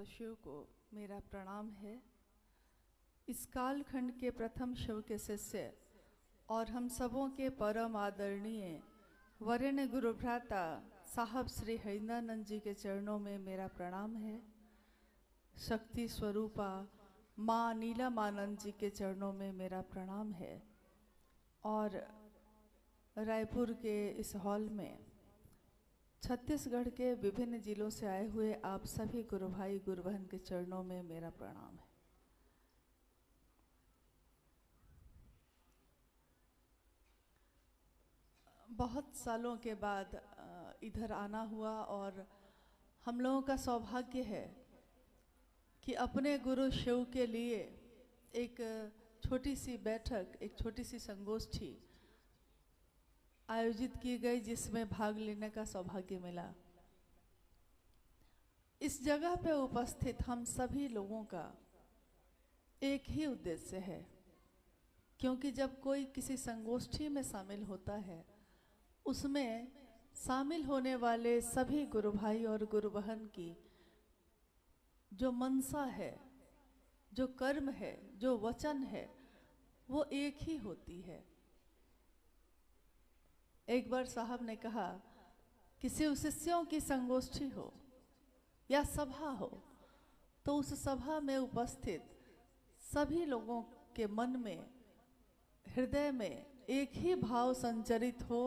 तो शिव को मेरा प्रणाम है। इस कालखंड के प्रथम शिव के शिष्य और हम सबों के परम आदरणीय वरेण्य गुरु भ्राता साहब श्री हरिंद्रानंद जी के चरणों में मेरा प्रणाम है। शक्ति स्वरूपा माँ नीलमानंद जी के चरणों में मेरा प्रणाम है। और रायपुर के इस हॉल में छत्तीसगढ़ के विभिन्न जिलों से आए हुए आप सभी गुरु भाई गुरु बहन के चरणों में मेरा प्रणाम है। बहुत सालों के बाद इधर आना हुआ और हम लोगों का सौभाग्य है कि अपने गुरु शिव के लिए एक छोटी सी बैठक, एक छोटी सी संगोष्ठी आयोजित की गई, जिसमें भाग लेने का सौभाग्य मिला। इस जगह पे उपस्थित हम सभी लोगों का एक ही उद्देश्य है, क्योंकि जब कोई किसी संगोष्ठी में शामिल होता है, उसमें शामिल होने वाले सभी गुरु भाई और गुरु बहन की जो मनसा है, जो कर्म है, जो वचन है, वो एक ही होती है। एक बार साहब ने कहा कि शिव शिष्यों की संगोष्ठी हो या सभा हो, तो उस सभा में उपस्थित सभी लोगों के मन में, हृदय में एक ही भाव संचरित हो,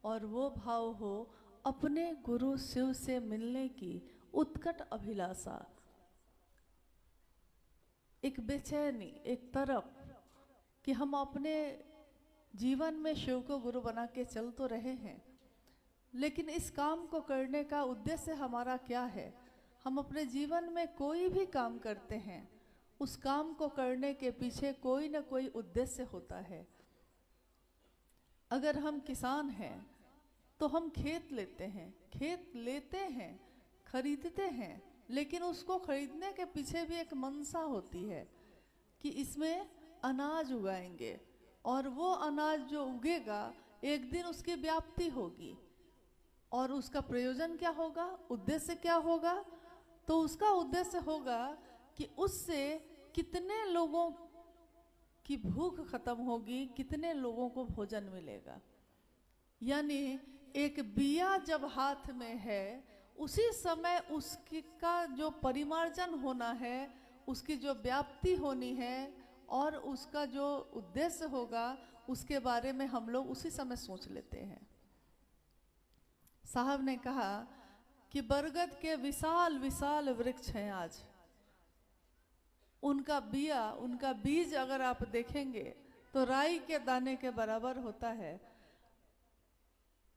और वो भाव हो अपने गुरु शिव से मिलने की उत्कट अभिलाषा, एक बेचैनी, एक तरफ कि हम अपने जीवन में शिव को गुरु बना के चल तो रहे हैं, लेकिन इस काम को करने का उद्देश्य हमारा क्या है। हम अपने जीवन में कोई भी काम करते हैं, उस काम को करने के पीछे कोई ना कोई उद्देश्य होता है। अगर हम किसान हैं तो हम खेत लेते हैं, खरीदते हैं, लेकिन उसको खरीदने के पीछे भी एक मनसा होती है कि इसमें अनाज उगाएंगे, और वो अनाज जो उगेगा एक दिन उसकी व्याप्ति होगी, और उसका प्रयोजन क्या होगा, उद्देश्य क्या होगा। तो उसका उद्देश्य होगा कि उससे कितने लोगों की भूख खत्म होगी, कितने लोगों को भोजन मिलेगा। यानी एक बिया जब हाथ में है, उसी समय उसकी का जो परिमार्जन होना है, उसकी जो व्याप्ति होनी है, और उसका जो उद्देश्य होगा, उसके बारे में हम लोग उसी समय सोच लेते हैं। साहब ने कहा कि बरगद के विशाल विशाल वृक्ष हैं आज, उनका बिया, उनका बीज अगर आप देखेंगे तो राई के दाने के बराबर होता है।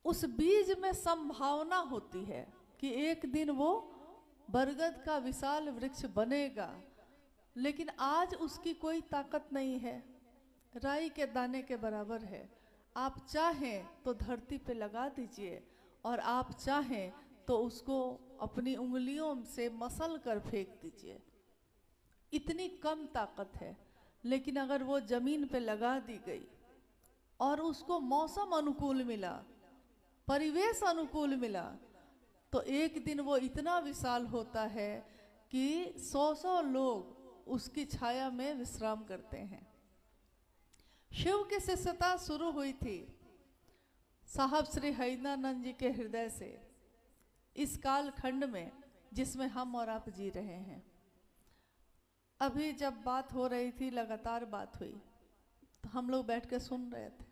उस बीज में संभावना होती है कि एक दिन वो बरगद का विशाल वृक्ष बनेगा, लेकिन आज उसकी कोई ताकत नहीं है, राई के दाने के बराबर है। आप चाहें तो धरती पे लगा दीजिए, और आप चाहें तो उसको अपनी उंगलियों से मसल कर फेंक दीजिए, इतनी कम ताकत है। लेकिन अगर वो जमीन पे लगा दी गई और उसको मौसम अनुकूल मिला, परिवेश अनुकूल मिला, तो एक दिन वो इतना विशाल होता है कि 100 लोग उसकी छाया में विश्राम करते हैं। शिव की शिष्यता शुरू हुई थी साहब श्री हरिंद्रानंद जी के हृदय से, इस काल खंड में जिसमें हम और आप जी रहे हैं। अभी जब बात हो रही थी, लगातार बात हुई, तो हम लोग बैठ के सुन रहे थे।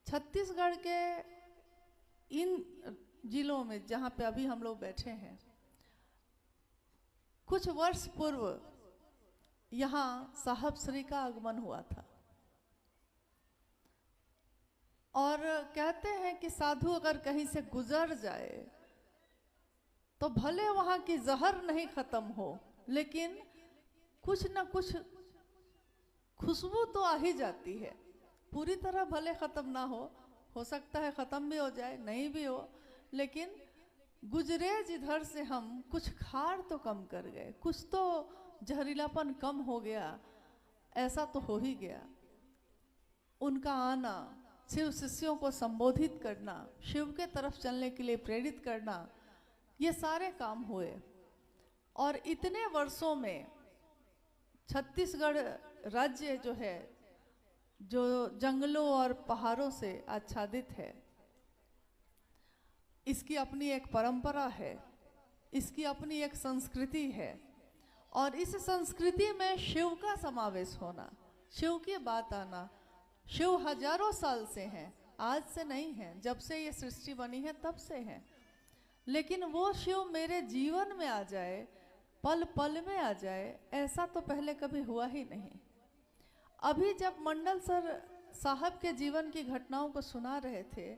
छत्तीसगढ़ के इन जिलों में जहाँ पे अभी हम लोग बैठे हैं, कुछ वर्ष पूर्व यहाँ साहब श्री का आगमन हुआ था। और कहते हैं कि साधु अगर कहीं से गुजर जाए तो भले वहाँ की जहर नहीं खत्म हो, लेकिन कुछ न कुछ खुशबू तो आ ही जाती है। पूरी तरह भले खत्म ना हो सकता है खत्म भी हो जाए, नहीं भी हो, लेकिन गुजरे जिधर से हम, कुछ खार तो कम कर गए, कुछ तो जहरीलापन कम हो गया, ऐसा तो हो ही गया। उनका आना, शिव शिष्यों को संबोधित करना, शिव के तरफ चलने के लिए प्रेरित करना, ये सारे काम हुए। और इतने वर्षों में छत्तीसगढ़ राज्य जो है, जो जंगलों और पहाड़ों से आच्छादित है, इसकी अपनी एक परंपरा है, इसकी अपनी एक संस्कृति है। और इस संस्कृति में शिव का समावेश होना, शिव की बात आना, शिव हजारों साल से हैं, आज से नहीं है, जब से ये सृष्टि बनी है तब से है। लेकिन वो शिव मेरे जीवन में आ जाए, पल पल में आ जाए, ऐसा तो पहले कभी हुआ ही नहीं। अभी जब मंडल सर साहब के जीवन की घटनाओं को सुना रहे थे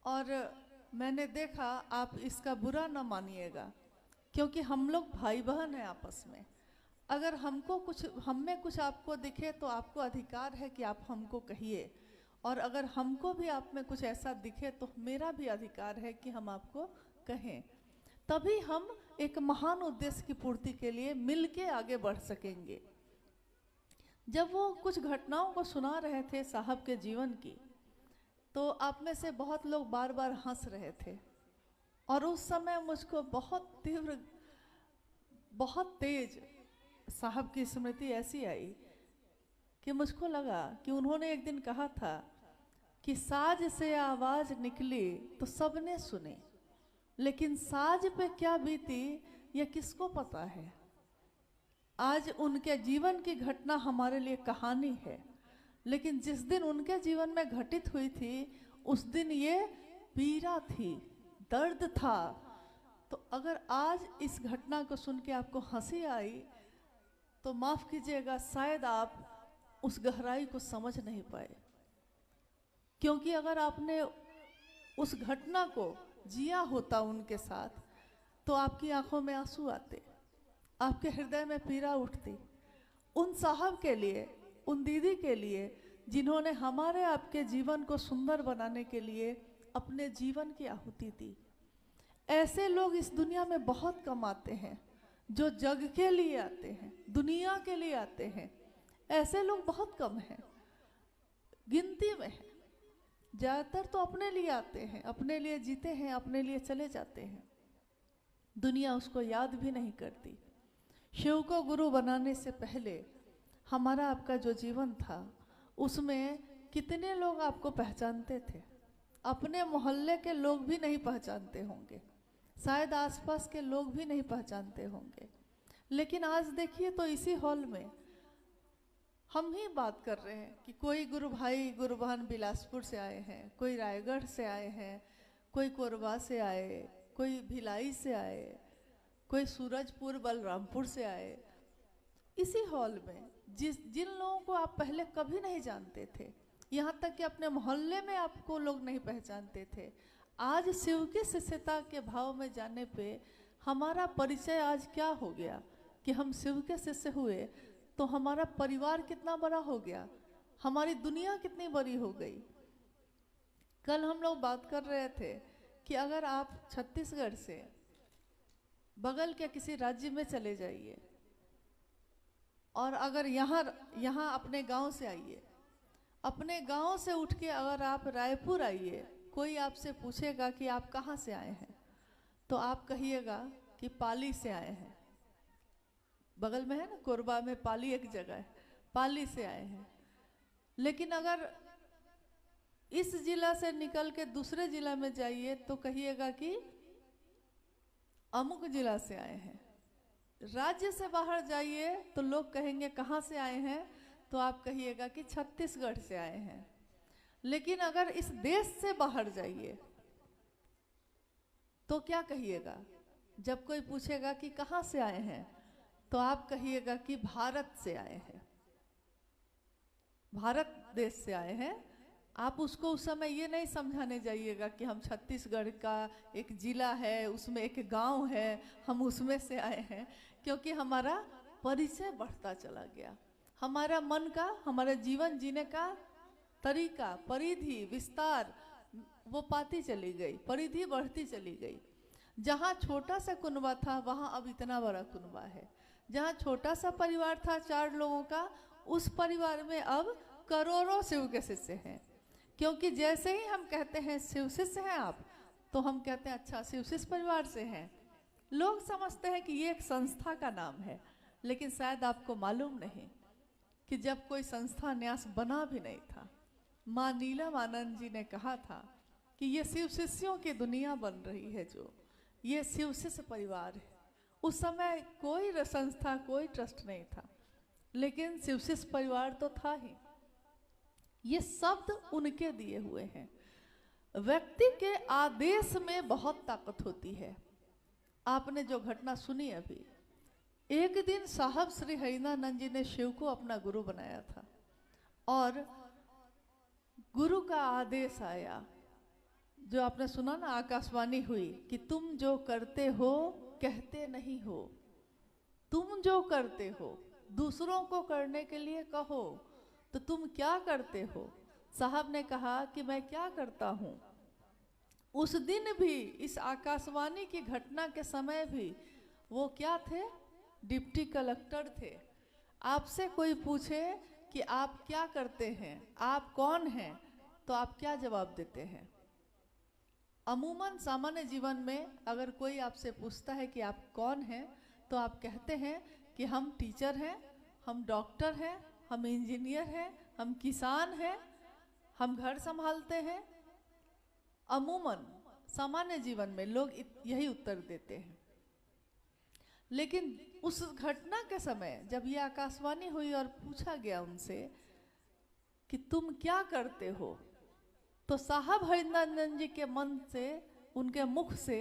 और मैंने देखा, आप इसका बुरा न मानिएगा, क्योंकि हम लोग भाई बहन हैं आपस में। अगर हमको कुछ, हम में कुछ आपको दिखे तो आपको अधिकार है कि आप हमको कहिए, और अगर हमको भी आप में कुछ ऐसा दिखे तो मेरा भी अधिकार है कि हम आपको कहें। तभी हम एक महान उद्देश्य की पूर्ति के लिए मिलके आगे बढ़ सकेंगे। जब वो कुछ घटनाओं को सुना रहे थे साहब के जीवन की, तो आप में से बहुत लोग बार बार हंस रहे थे, और उस समय मुझको बहुत तीव्र, बहुत तेज साहब की स्मृति ऐसी आई कि मुझको लगा कि उन्होंने एक दिन कहा था कि साज से आवाज निकली तो सबने सुनी, लेकिन साज पे क्या बीती ये किसको पता है। आज उनके जीवन की घटना हमारे लिए कहानी है, लेकिन जिस दिन उनके जीवन में घटित हुई थी उस दिन ये पीड़ा थी, दर्द था। तो अगर आज इस घटना को सुन के आपको हंसी आई तो माफ कीजिएगा, शायद आप उस गहराई को समझ नहीं पाए, क्योंकि अगर आपने उस घटना को जिया होता उनके साथ तो आपकी आंखों में आंसू आते, आपके हृदय में पीड़ा उठती। उन साहब के लिए, उन दीदी के लिए जिन्होंने हमारे आपके जीवन को सुंदर बनाने के लिए अपने जीवन की आहुति दी। ऐसे लोग इस दुनिया में बहुत कम आते हैं, जो जग के लिए आते हैं, दुनिया के लिए आते हैं। ऐसे लोग बहुत कम हैं, गिनती में हैं। ज़्यादातर तो अपने लिए आते हैं, अपने लिए जीते हैं, अपने लिए चले जाते हैं, दुनिया उसको याद भी नहीं करती। शिव को गुरु बनाने से पहले हमारा आपका जो जीवन था उसमें कितने लोग आपको पहचानते थे। अपने मोहल्ले के लोग भी नहीं पहचानते होंगे, शायद आसपास के लोग भी नहीं पहचानते होंगे। लेकिन आज देखिए तो इसी हॉल में हम ही बात कर रहे हैं कि कोई गुरु भाई गुरु बहन बिलासपुर से आए हैं, कोई रायगढ़ से आए हैं, कोई कोरबा से आए, कोई भिलाई से आए, कोई सूरजपुर बलरामपुर से आए। इसी हॉल में जिन लोगों को आप पहले कभी नहीं जानते थे, यहाँ तक कि अपने मोहल्ले में आपको लोग नहीं पहचानते थे, आज शिव की शिष्यता के भाव में जाने पे हमारा परिचय आज क्या हो गया कि हम शिव के शिष्य हुए तो हमारा परिवार कितना बड़ा हो गया, हमारी दुनिया कितनी बड़ी हो गई। कल हम लोग बात कर रहे थे कि अगर आप छत्तीसगढ़ से बगल के किसी राज्य में चले जाइए और अगर यहाँ अपने गांव से आइए, अपने गांव से उठ के अगर आप रायपुर आइए, कोई आपसे पूछेगा कि आप कहाँ से आए हैं तो आप कहिएगा कि पाली से आए हैं। बगल में है ना, कोरबा में पाली एक जगह है, पाली से आए हैं। लेकिन अगर इस जिला से निकल के दूसरे जिला में जाइए तो कहिएगा कि अमुक जिला से आए हैं। राज्य से बाहर जाइए तो लोग कहेंगे कहाँ से आए हैं तो आप कहिएगा कि छत्तीसगढ़ से आए हैं। लेकिन अगर इस देश से बाहर जाइए तो क्या कहिएगा? जब कोई पूछेगा कि कहाँ से आए हैं तो आप कहिएगा कि भारत से आए हैं, भारत देश से आए हैं। आप उसको उस समय ये नहीं समझाने जाइएगा कि हम छत्तीसगढ़ का एक जिला है, उसमें एक गांव है, हम उसमें से आए हैं, क्योंकि हमारा परिचय बढ़ता चला गया। हमारा मन का, हमारा जीवन जीने का तरीका, परिधि, विस्तार वो पाती चली गई, परिधि बढ़ती चली गई। जहाँ छोटा सा कुनबा था वहाँ अब इतना बड़ा कुनबा है। जहाँ छोटा सा परिवार था 4 लोगों का, उस परिवार में अब करोड़ों शिव के शिष्य हैं। क्योंकि जैसे ही हम कहते हैं शिव शिष्य हैं आप, तो हम कहते हैं अच्छा शिव शिष्य परिवार से हैं। लोग समझते हैं कि ये एक संस्था का नाम है, लेकिन शायद आपको मालूम नहीं कि जब कोई संस्था न्यास बना भी नहीं था, माँ नीलम आनंद जी ने कहा था कि ये शिव शिष्यों की दुनिया बन रही है, जो ये शिव शिष्य परिवार है। उस समय कोई संस्था, कोई ट्रस्ट नहीं था, लेकिन शिव शिष्य परिवार तो था ही। ये शब्द उनके दिए हुए हैं। व्यक्ति के आदेश में बहुत ताकत होती है। आपने जो घटना सुनी अभी, एक दिन साहब श्री हरिनानंद जी ने शिव को अपना गुरु बनाया था और गुरु का आदेश आया, जो आपने सुना ना, आकाशवाणी हुई कि तुम जो करते हो कहते नहीं हो, तुम जो करते हो दूसरों को करने के लिए कहो, तो तुम क्या करते हो? साहब ने कहा कि मैं क्या करता हूँ। उस दिन भी, इस आकाशवाणी की घटना के समय भी, वो क्या थे? डिप्टी कलेक्टर थे। आपसे कोई पूछे कि आप क्या करते हैं, आप कौन हैं, तो आप क्या जवाब देते हैं? अमूमन सामान्य जीवन में अगर कोई आपसे पूछता है कि आप कौन हैं, तो आप कहते हैं कि हम टीचर हैं, हम डॉक्टर हैं, हम इंजीनियर हैं, हम किसान हैं, हम घर संभालते हैं। अमूमन सामान्य जीवन में लोग यही उत्तर देते हैं। लेकिन उस घटना के समय जब ये आकाशवाणी हुई और पूछा गया उनसे कि तुम क्या करते हो, तो साहब हरिनानंद जी के मन से, उनके मुख से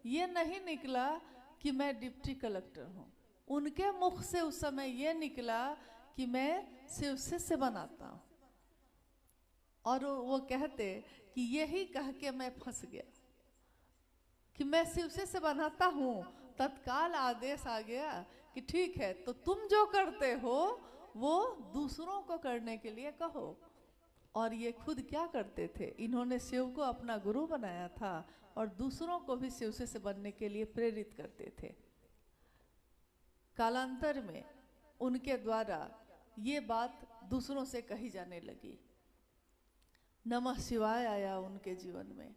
ये नहीं निकला कि मैं डिप्टी कलेक्टर हूँ। उनके मुख से उस समय ये निकला कि मैं शिव शिष्य बनाता हूँ। और वो कहते कि यही कह के मैं फंस गया कि मैं शिव शिष्य बनाता हूँ। तत्काल आदेश आ गया कि ठीक है, तो तुम जो करते हो वो दूसरों को करने के लिए कहो। और ये खुद क्या करते थे? इन्होंने शिव को अपना गुरु बनाया था और दूसरों को भी शिव शिष्य बनने के लिए प्रेरित करते थे। कालांतर में उनके द्वारा ये बात दूसरों से कही जाने लगी। नमः शिवाय आया उनके जीवन में,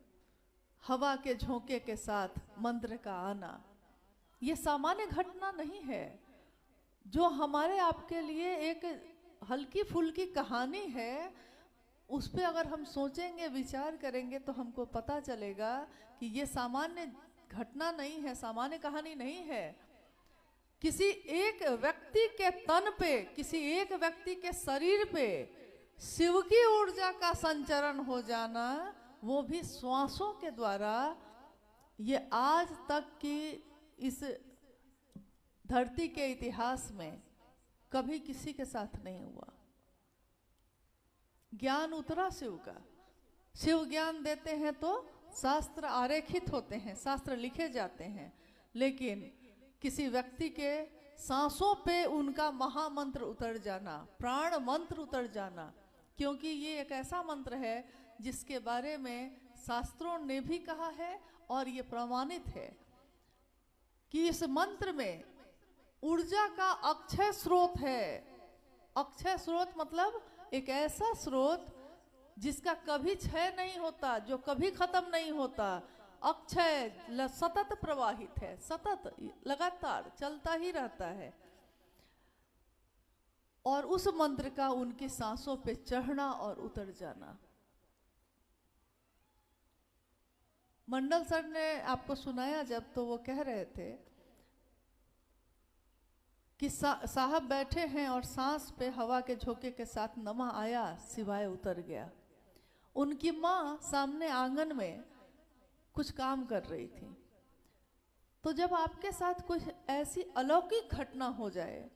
हवा के झोंके के साथ मंत्र का आना। ये सामान्य घटना नहीं है जो हमारे आपके लिए एक हल्की फुल्की कहानी है। उस पर अगर हम सोचेंगे, विचार करेंगे, तो हमको पता चलेगा कि ये सामान्य घटना नहीं है, सामान्य कहानी नहीं है। किसी एक व्यक्ति के तन पे, किसी एक व्यक्ति के शरीर पे शिव की ऊर्जा का संचरण हो जाना, वो भी श्वासों के द्वारा, ये आज तक की इस धरती के इतिहास में कभी किसी के साथ नहीं हुआ। ज्ञान उतरा शिव का। शिव ज्ञान देते हैं तो शास्त्र आरेखित होते हैं, शास्त्र लिखे जाते हैं, लेकिन किसी व्यक्ति के सांसों पे उनका महामंत्र उतर जाना, प्राण मंत्र उतर जाना, क्योंकि ये एक ऐसा मंत्र है जिसके बारे में शास्त्रों ने भी कहा है और ये प्रमाणित है कि इस मंत्र में ऊर्जा का अक्षय स्रोत है। अक्षय स्रोत मतलब एक ऐसा स्रोत जिसका कभी क्षय नहीं होता, जो कभी खत्म नहीं होता। अक्षय सतत प्रवाहित है, सतत लगातार चलता ही रहता है। और उस मंत्र का उनकी सांसों पे चढ़ना और उतर जाना। मंडल सर ने आपको सुनाया जब, तो वो कह रहे थे कि साहब बैठे हैं और सांस पे हवा के झोंके के साथ नमः आया, शिवाय उतर गया। उनकी माँ सामने आंगन में कुछ काम कर रही थी। तो जब आपके साथ कुछ ऐसी अलौकिक घटना हो जाए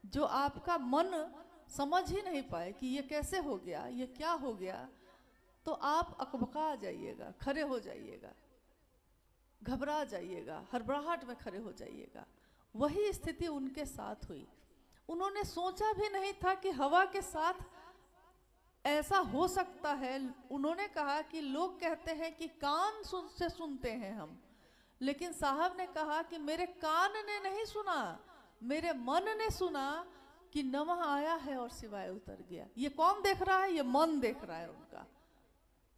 जो आपका मन समझ ही नहीं पाए कि ये कैसे हो गया, ये क्या हो गया, तो आप अकबका जाइएगा, खड़े हो जाइएगा, घबरा जाइएगा, हड़बड़ाहट में खड़े हो जाइएगा। वही स्थिति उनके साथ हुई। उन्होंने सोचा भी नहीं था कि हवा के साथ ऐसा हो सकता है। उन्होंने कहा कि लोग कहते हैं कि कान से सुनते हैं हम, लेकिन साहब ने कहा कि मेरे कान ने नहीं सुना, मेरे मन ने सुना कि नमः आया है और शिवाय उतर गया। ये कौन देख रहा है? ये मन देख रहा है उनका।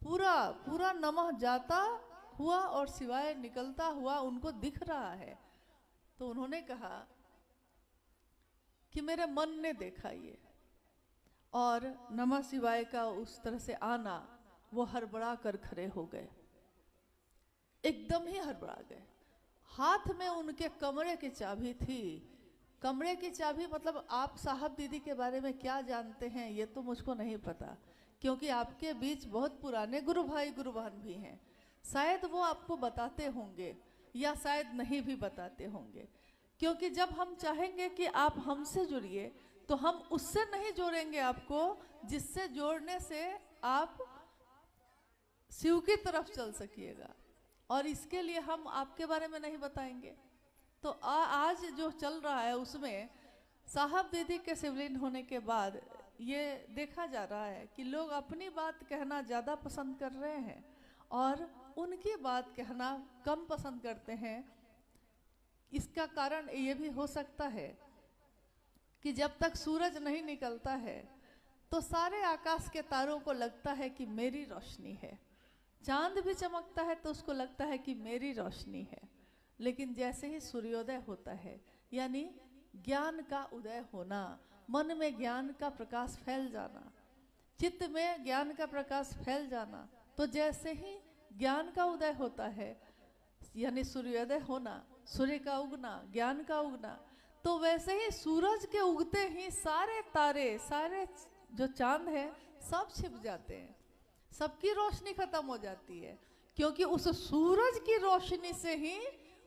पूरा नमः जाता हुआ और शिवाय निकलता हुआ उनको दिख रहा है। तो उन्होंने कहा कि मेरे मन ने देखा ये, और नमः शिवाय का उस तरह से आना, वो हड़बड़ा कर खड़े हो गए, एकदम ही हड़बड़ा गए। हाथ में उनके कमरे की चाबी थी। कमरे की चाबी मतलब आप साहब दीदी के बारे में क्या जानते हैं ये तो मुझको नहीं पता, क्योंकि आपके बीच बहुत पुराने गुरु भाई गुरु बहन भी हैं, शायद वो आपको बताते होंगे या शायद नहीं भी बताते होंगे। क्योंकि जब हम चाहेंगे कि आप हमसे जुड़िए तो हम उससे नहीं जोड़ेंगे आपको जिससे जोड़ने से आप शिव की तरफ चल सकिएगा, और इसके लिए हम आपके बारे में नहीं बताएंगे। तो आज जो चल रहा है उसमें साहब दीदी के शिवलिंग होने के बाद ये देखा जा रहा है कि लोग अपनी बात कहना ज़्यादा पसंद कर रहे हैं और उनकी बात कहना कम पसंद करते हैं। इसका कारण ये भी हो सकता है कि जब तक सूरज नहीं निकलता है तो सारे आकाश के तारों को लगता है कि मेरी रोशनी है, चांद भी चमकता है तो उसको लगता है कि मेरी रोशनी है। लेकिन जैसे ही सूर्योदय होता है, यानी ज्ञान का उदय होना, मन में ज्ञान का प्रकाश फैल जाना, चित्त में ज्ञान का प्रकाश फैल जाना, तो जैसे ही ज्ञान का उदय होता है यानी सूर्योदय होना, सूर्य का उगना, ज्ञान का उगना, तो वैसे ही सूरज के उगते ही सारे तारे, सारे जो चांद है सब छिप जाते हैं, सबकी रोशनी खत्म हो जाती है, क्योंकि उस सूरज की रोशनी से ही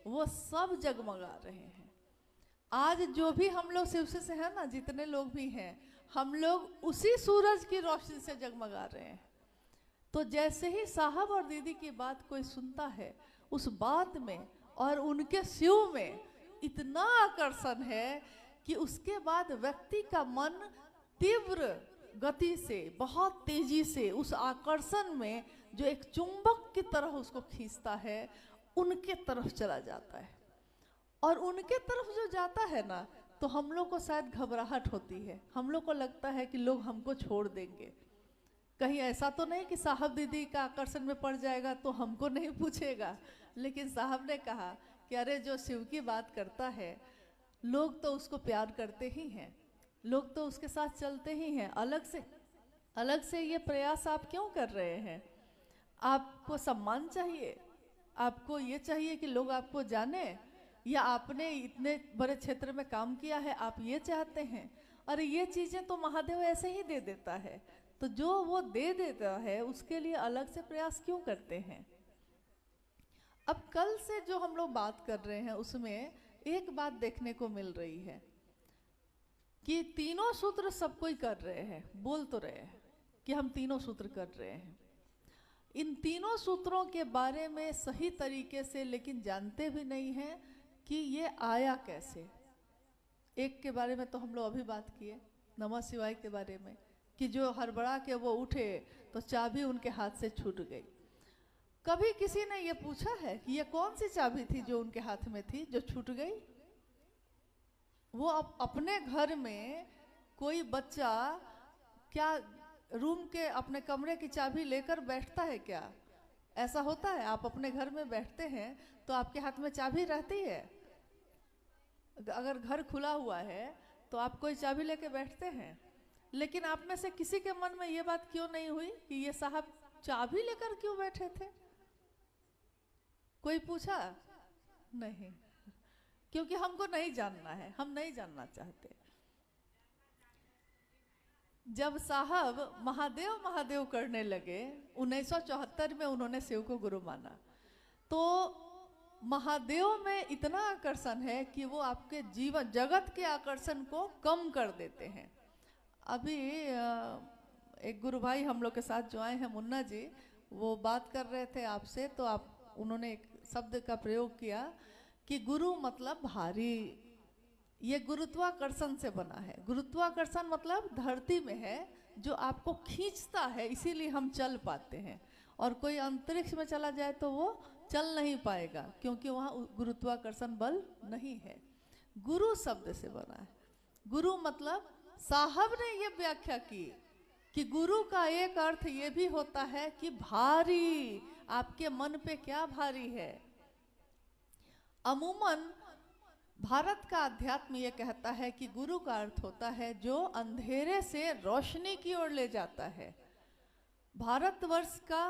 वो सब जगमगा रहे हैं। आज जो भी हम लोग शिव से है ना, जितने लोग भी हैं, हम लोग उसी सूरज की रोशनी से जगमगा रहे हैं। तो जैसे ही साहब और दीदी की बात कोई सुनता है, उस बात में और उनके शिव में इतना आकर्षण है कि उसके बाद व्यक्ति का मन तीव्र गति से, बहुत तेजी से उस आकर्षण में जो एक चुंबक की तरह उसको खींचता है, उनके तरफ चला जाता है। और उनके तरफ जो जाता है ना, तो हम लोग को शायद घबराहट होती है, हम लोग को लगता है कि लोग हमको छोड़ देंगे। कहीं ऐसा तो नहीं कि साहब दीदी का आकर्षण में पड़ जाएगा तो हमको नहीं पूछेगा। लेकिन साहब ने कहा कि अरे जो शिव की बात करता है, लोग तो उसको प्यार करते ही हैं, लोग तो उसके साथ चलते ही हैं, अलग से ये प्रयास आप क्यों कर रहे हैं? आपको सम्मान चाहिए, आपको ये चाहिए कि लोग आपको जाने, या आपने इतने बड़े क्षेत्र में काम किया है आप ये चाहते हैं? अरे ये चीज़ें तो महादेव ऐसे ही दे देता है, तो जो वो दे देता है उसके लिए अलग से प्रयास क्यों करते हैं? अब कल से जो हम लोग बात कर रहे हैं उसमें एक बात देखने को मिल रही है कि तीनों सूत्र सब कोई कर रहे हैं, बोल तो रहे हैं कि हम तीनों सूत्र कर रहे हैं। इन तीनों सूत्रों के बारे में सही तरीके से लेकिन जानते भी नहीं हैं कि ये आया कैसे। एक के बारे में तो हम लोग अभी बात किए, नमः शिवाय के बारे में, कि जो हड़बड़ा के वो उठे तो चाबी उनके हाथ से छूट गई। कभी किसी ने ये पूछा है कि ये कौन सी चाबी थी जो उनके हाथ में थी जो छूट गई? वो अपने घर में कोई बच्चा क्या रूम के अपने कमरे की चाबी लेकर बैठता है क्या? ऐसा होता है? आप अपने घर में बैठते हैं तो आपके हाथ में चाबी रहती है? अगर घर खुला हुआ है तो आप कोई चाबी लेके बैठते हैं। लेकिन आप में से किसी के मन में ये बात क्यों नहीं हुई कि ये साहब चाबी लेकर क्यों बैठे थे? कोई पूछा? नहीं, क्योंकि हमको नहीं जानना है, हम नहीं जानना चाहते। जब साहब महादेव महादेव करने लगे, 1974 में उन्होंने शिव को गुरु माना, तो महादेव में इतना आकर्षण है कि वो आपके जीवन जगत के आकर्षण को कम कर देते हैं। अभी एक गुरु भाई हम लोग के साथ जो आए हैं, मुन्ना जी, वो बात कर रहे थे आपसे, तो उन्होंने एक शब्द का प्रयोग किया कि गुरु मतलब भारी। ये गुरुत्वाकर्षण से बना है। गुरुत्वाकर्षण मतलब धरती में है जो आपको खींचता है, इसीलिए हम चल पाते हैं। और कोई अंतरिक्ष में चला जाए तो वो चल नहीं पाएगा, क्योंकि वहाँ गुरुत्वाकर्षण बल नहीं है। गुरु शब्द से बना है। गुरु मतलब साहब ने ये व्याख्या की कि गुरु का एक अर्थ ये भी होता है कि भारी। आपके मन पे क्या भारी है? अमूमन भारत का अध्यात्म ये कहता है कि गुरु का अर्थ होता है जो अंधेरे से रोशनी की ओर ले जाता है। भारतवर्ष का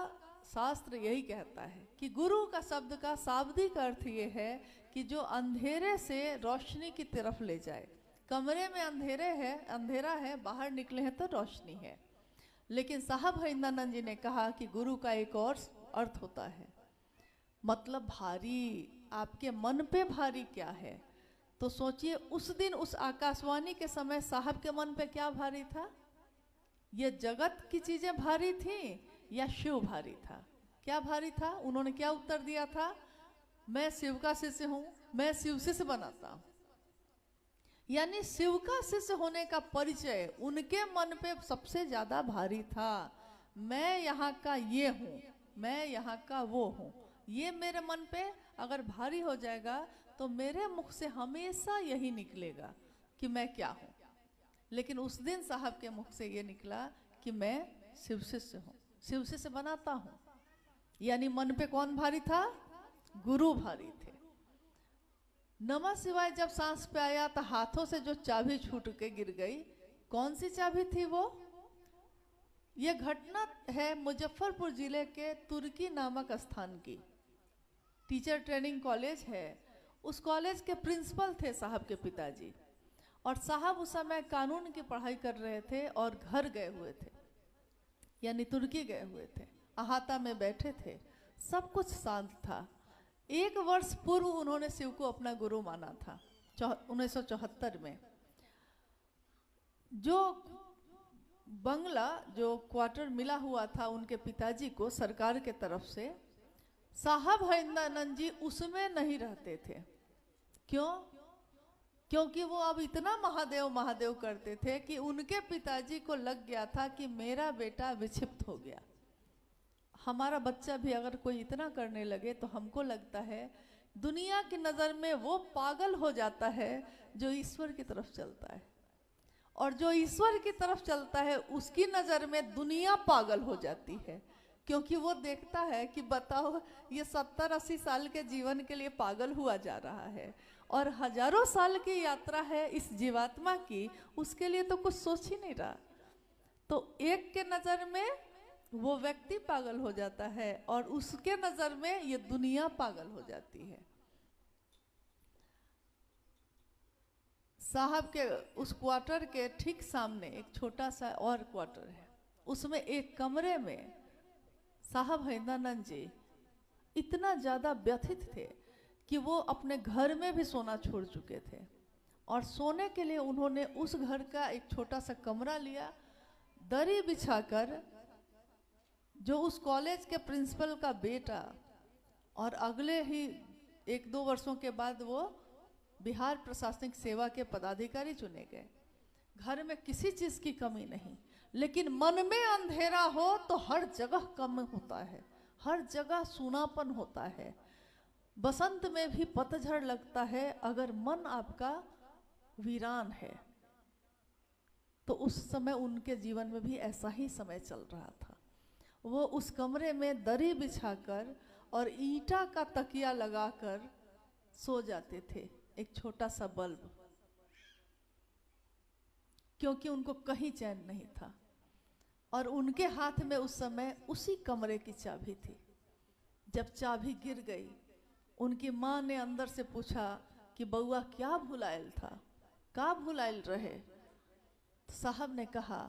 शास्त्र यही कहता है कि गुरु का शब्द का शाब्दिक अर्थ ये है कि जो अंधेरे से रोशनी की तरफ ले जाए। कमरे में अंधेरा है, बाहर निकले हैं तो रोशनी है। लेकिन साहब हरिंद्रानंद जी ने कहा कि गुरु का एक और अर्थ होता है, मतलब भारी। आपके मन पे भारी क्या है? तो सोचिए, उस दिन उस आकाशवाणी के समय साहब के मन पे क्या भारी था? ये जगत की चीजें भारी थी या शिव भारी था? क्या भारी था? उन्होंने क्या उत्तर दिया था? मैं शिव का शिष्य हूं, मैं शिव शिष्य बनाता हूं। यानी शिव का शिष्य होने का परिचय उनके मन पे सबसे ज्यादा भारी था। मैं यहाँ का ये हूँ, मैं यहाँ का वो हूँ। ये मेरे मन पे अगर भारी हो जाएगा तो मेरे मुख से हमेशा यही निकलेगा कि मैं क्या हूँ। लेकिन उस दिन साहब के मुख से ये निकला कि मैं शिव शिष्य हूँ, शिव शिष्य बनाता हूँ। यानी मन पे कौन भारी था? गुरु भारी थे। नमः शिवाय जब सांस पे आया तो हाथों से जो चाबी छूट के गिर गई, कौन सी चाबी थी वो? ये घटना है मुजफ्फरपुर जिले के तुर्की नामक स्थान की। टीचर ट्रेनिंग कॉलेज है, उस कॉलेज के प्रिंसिपल थे साहब के पिताजी। और साहब उस समय कानून की पढ़ाई कर रहे थे और घर गए हुए थे, यानी तुर्की गए हुए थे। अहाता में बैठे थे, सब कुछ शांत था। 1 वर्ष पूर्व उन्होंने शिव को अपना गुरु माना था, 1974 में। जो बंगला, जो क्वार्टर मिला हुआ था उनके पिताजी को सरकार के तरफ से, साहब हरिंद्रानंद जी उसमें नहीं रहते थे। क्यों? क्योंकि वो अब इतना महादेव महादेव करते थे कि उनके पिताजी को लग गया था कि मेरा बेटा विक्षिप्त हो गया। हमारा बच्चा भी अगर कोई इतना करने लगे तो हमको लगता है दुनिया की नज़र में वो पागल हो जाता है जो ईश्वर की तरफ चलता है, और जो ईश्वर की तरफ चलता है उसकी नज़र में दुनिया पागल हो जाती है। क्योंकि वो देखता है कि बताओ, ये 70-80 साल के जीवन के लिए पागल हुआ जा रहा है और हजारों साल की यात्रा है इस जीवात्मा की, उसके लिए तो कुछ सोच ही नहीं रहा। तो एक के नज़र में वो व्यक्ति पागल हो जाता है और उसके नज़र में ये दुनिया पागल हो जाती है। साहब के उस क्वार्टर के ठीक सामने एक छोटा सा और क्वार्टर है। उसमें एक कमरे में साहब हरिंद्रानंद जी इतना ज़्यादा व्यथित थे कि वो अपने घर में भी सोना छोड़ चुके थे, और सोने के लिए उन्होंने उस घर का एक छोटा सा कमरा लिया, दरी बिछाकर। जो उस कॉलेज के प्रिंसिपल का बेटा, और अगले ही 1-2 वर्षों के बाद वो बिहार प्रशासनिक सेवा के पदाधिकारी चुने गए। घर में किसी चीज़ की कमी नहीं, लेकिन मन में अंधेरा हो तो हर जगह कम होता है, हर जगह सूनापन होता है। बसंत में भी पतझड़ लगता है अगर मन आपका वीरान है। तो उस समय उनके जीवन में भी ऐसा ही समय चल रहा था। वो उस कमरे में दरी बिछाकर और ईंटा का तकिया लगाकर सो जाते थे, एक छोटा सा बल्ब, क्योंकि उनको कहीं चैन नहीं था। और उनके हाथ में उस समय उसी कमरे की चाबी थी। जब चाबी गिर गई, उनकी माँ ने अंदर से पूछा कि बउआ क्या भुलायल था, का भुलायल रहे? तो साहब ने कहा,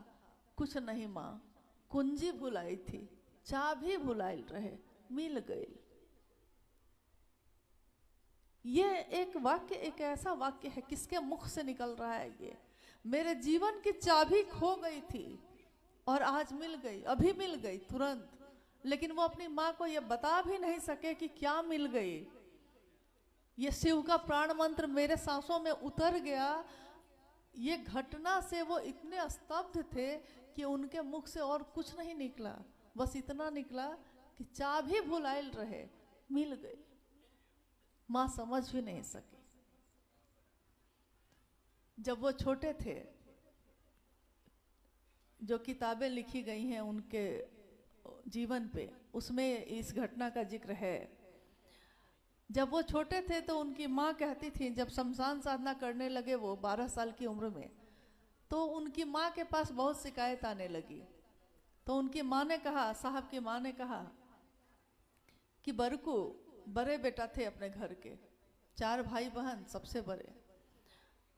कुछ नहीं माँ, कुंजी भुलाई थी, चाबी भुलायल रहे, मिल गई। ये एक वाक्य, एक ऐसा वाक्य है, किसके मुख से निकल रहा है ये? मेरे जीवन की चाबी खो गई थी और आज मिल गई, अभी मिल गई तुरंत। लेकिन वो अपनी माँ को ये बता भी नहीं सके कि क्या मिल गई। ये शिव का प्राण मंत्र मेरे सांसों में उतर गया। ये घटना से वो इतने स्तब्ध थे कि उनके मुख से और कुछ नहीं निकला, बस इतना निकला कि चाबी भुलायल रहे, मिल गई। माँ समझ भी नहीं सकी। जब वो छोटे थे, जो किताबें लिखी गई हैं उनके जीवन पे, उसमें इस घटना का जिक्र है। जब वो छोटे थे तो उनकी माँ कहती थी, जब शमशान साधना करने लगे वो 12 साल की उम्र में, तो उनकी माँ के पास बहुत शिकायत आने लगी। तो उनकी माँ ने कहा, साहब की माँ ने कहा कि बरकू बड़े बेटा थे अपने घर के, 4 भाई बहन, सबसे बड़े।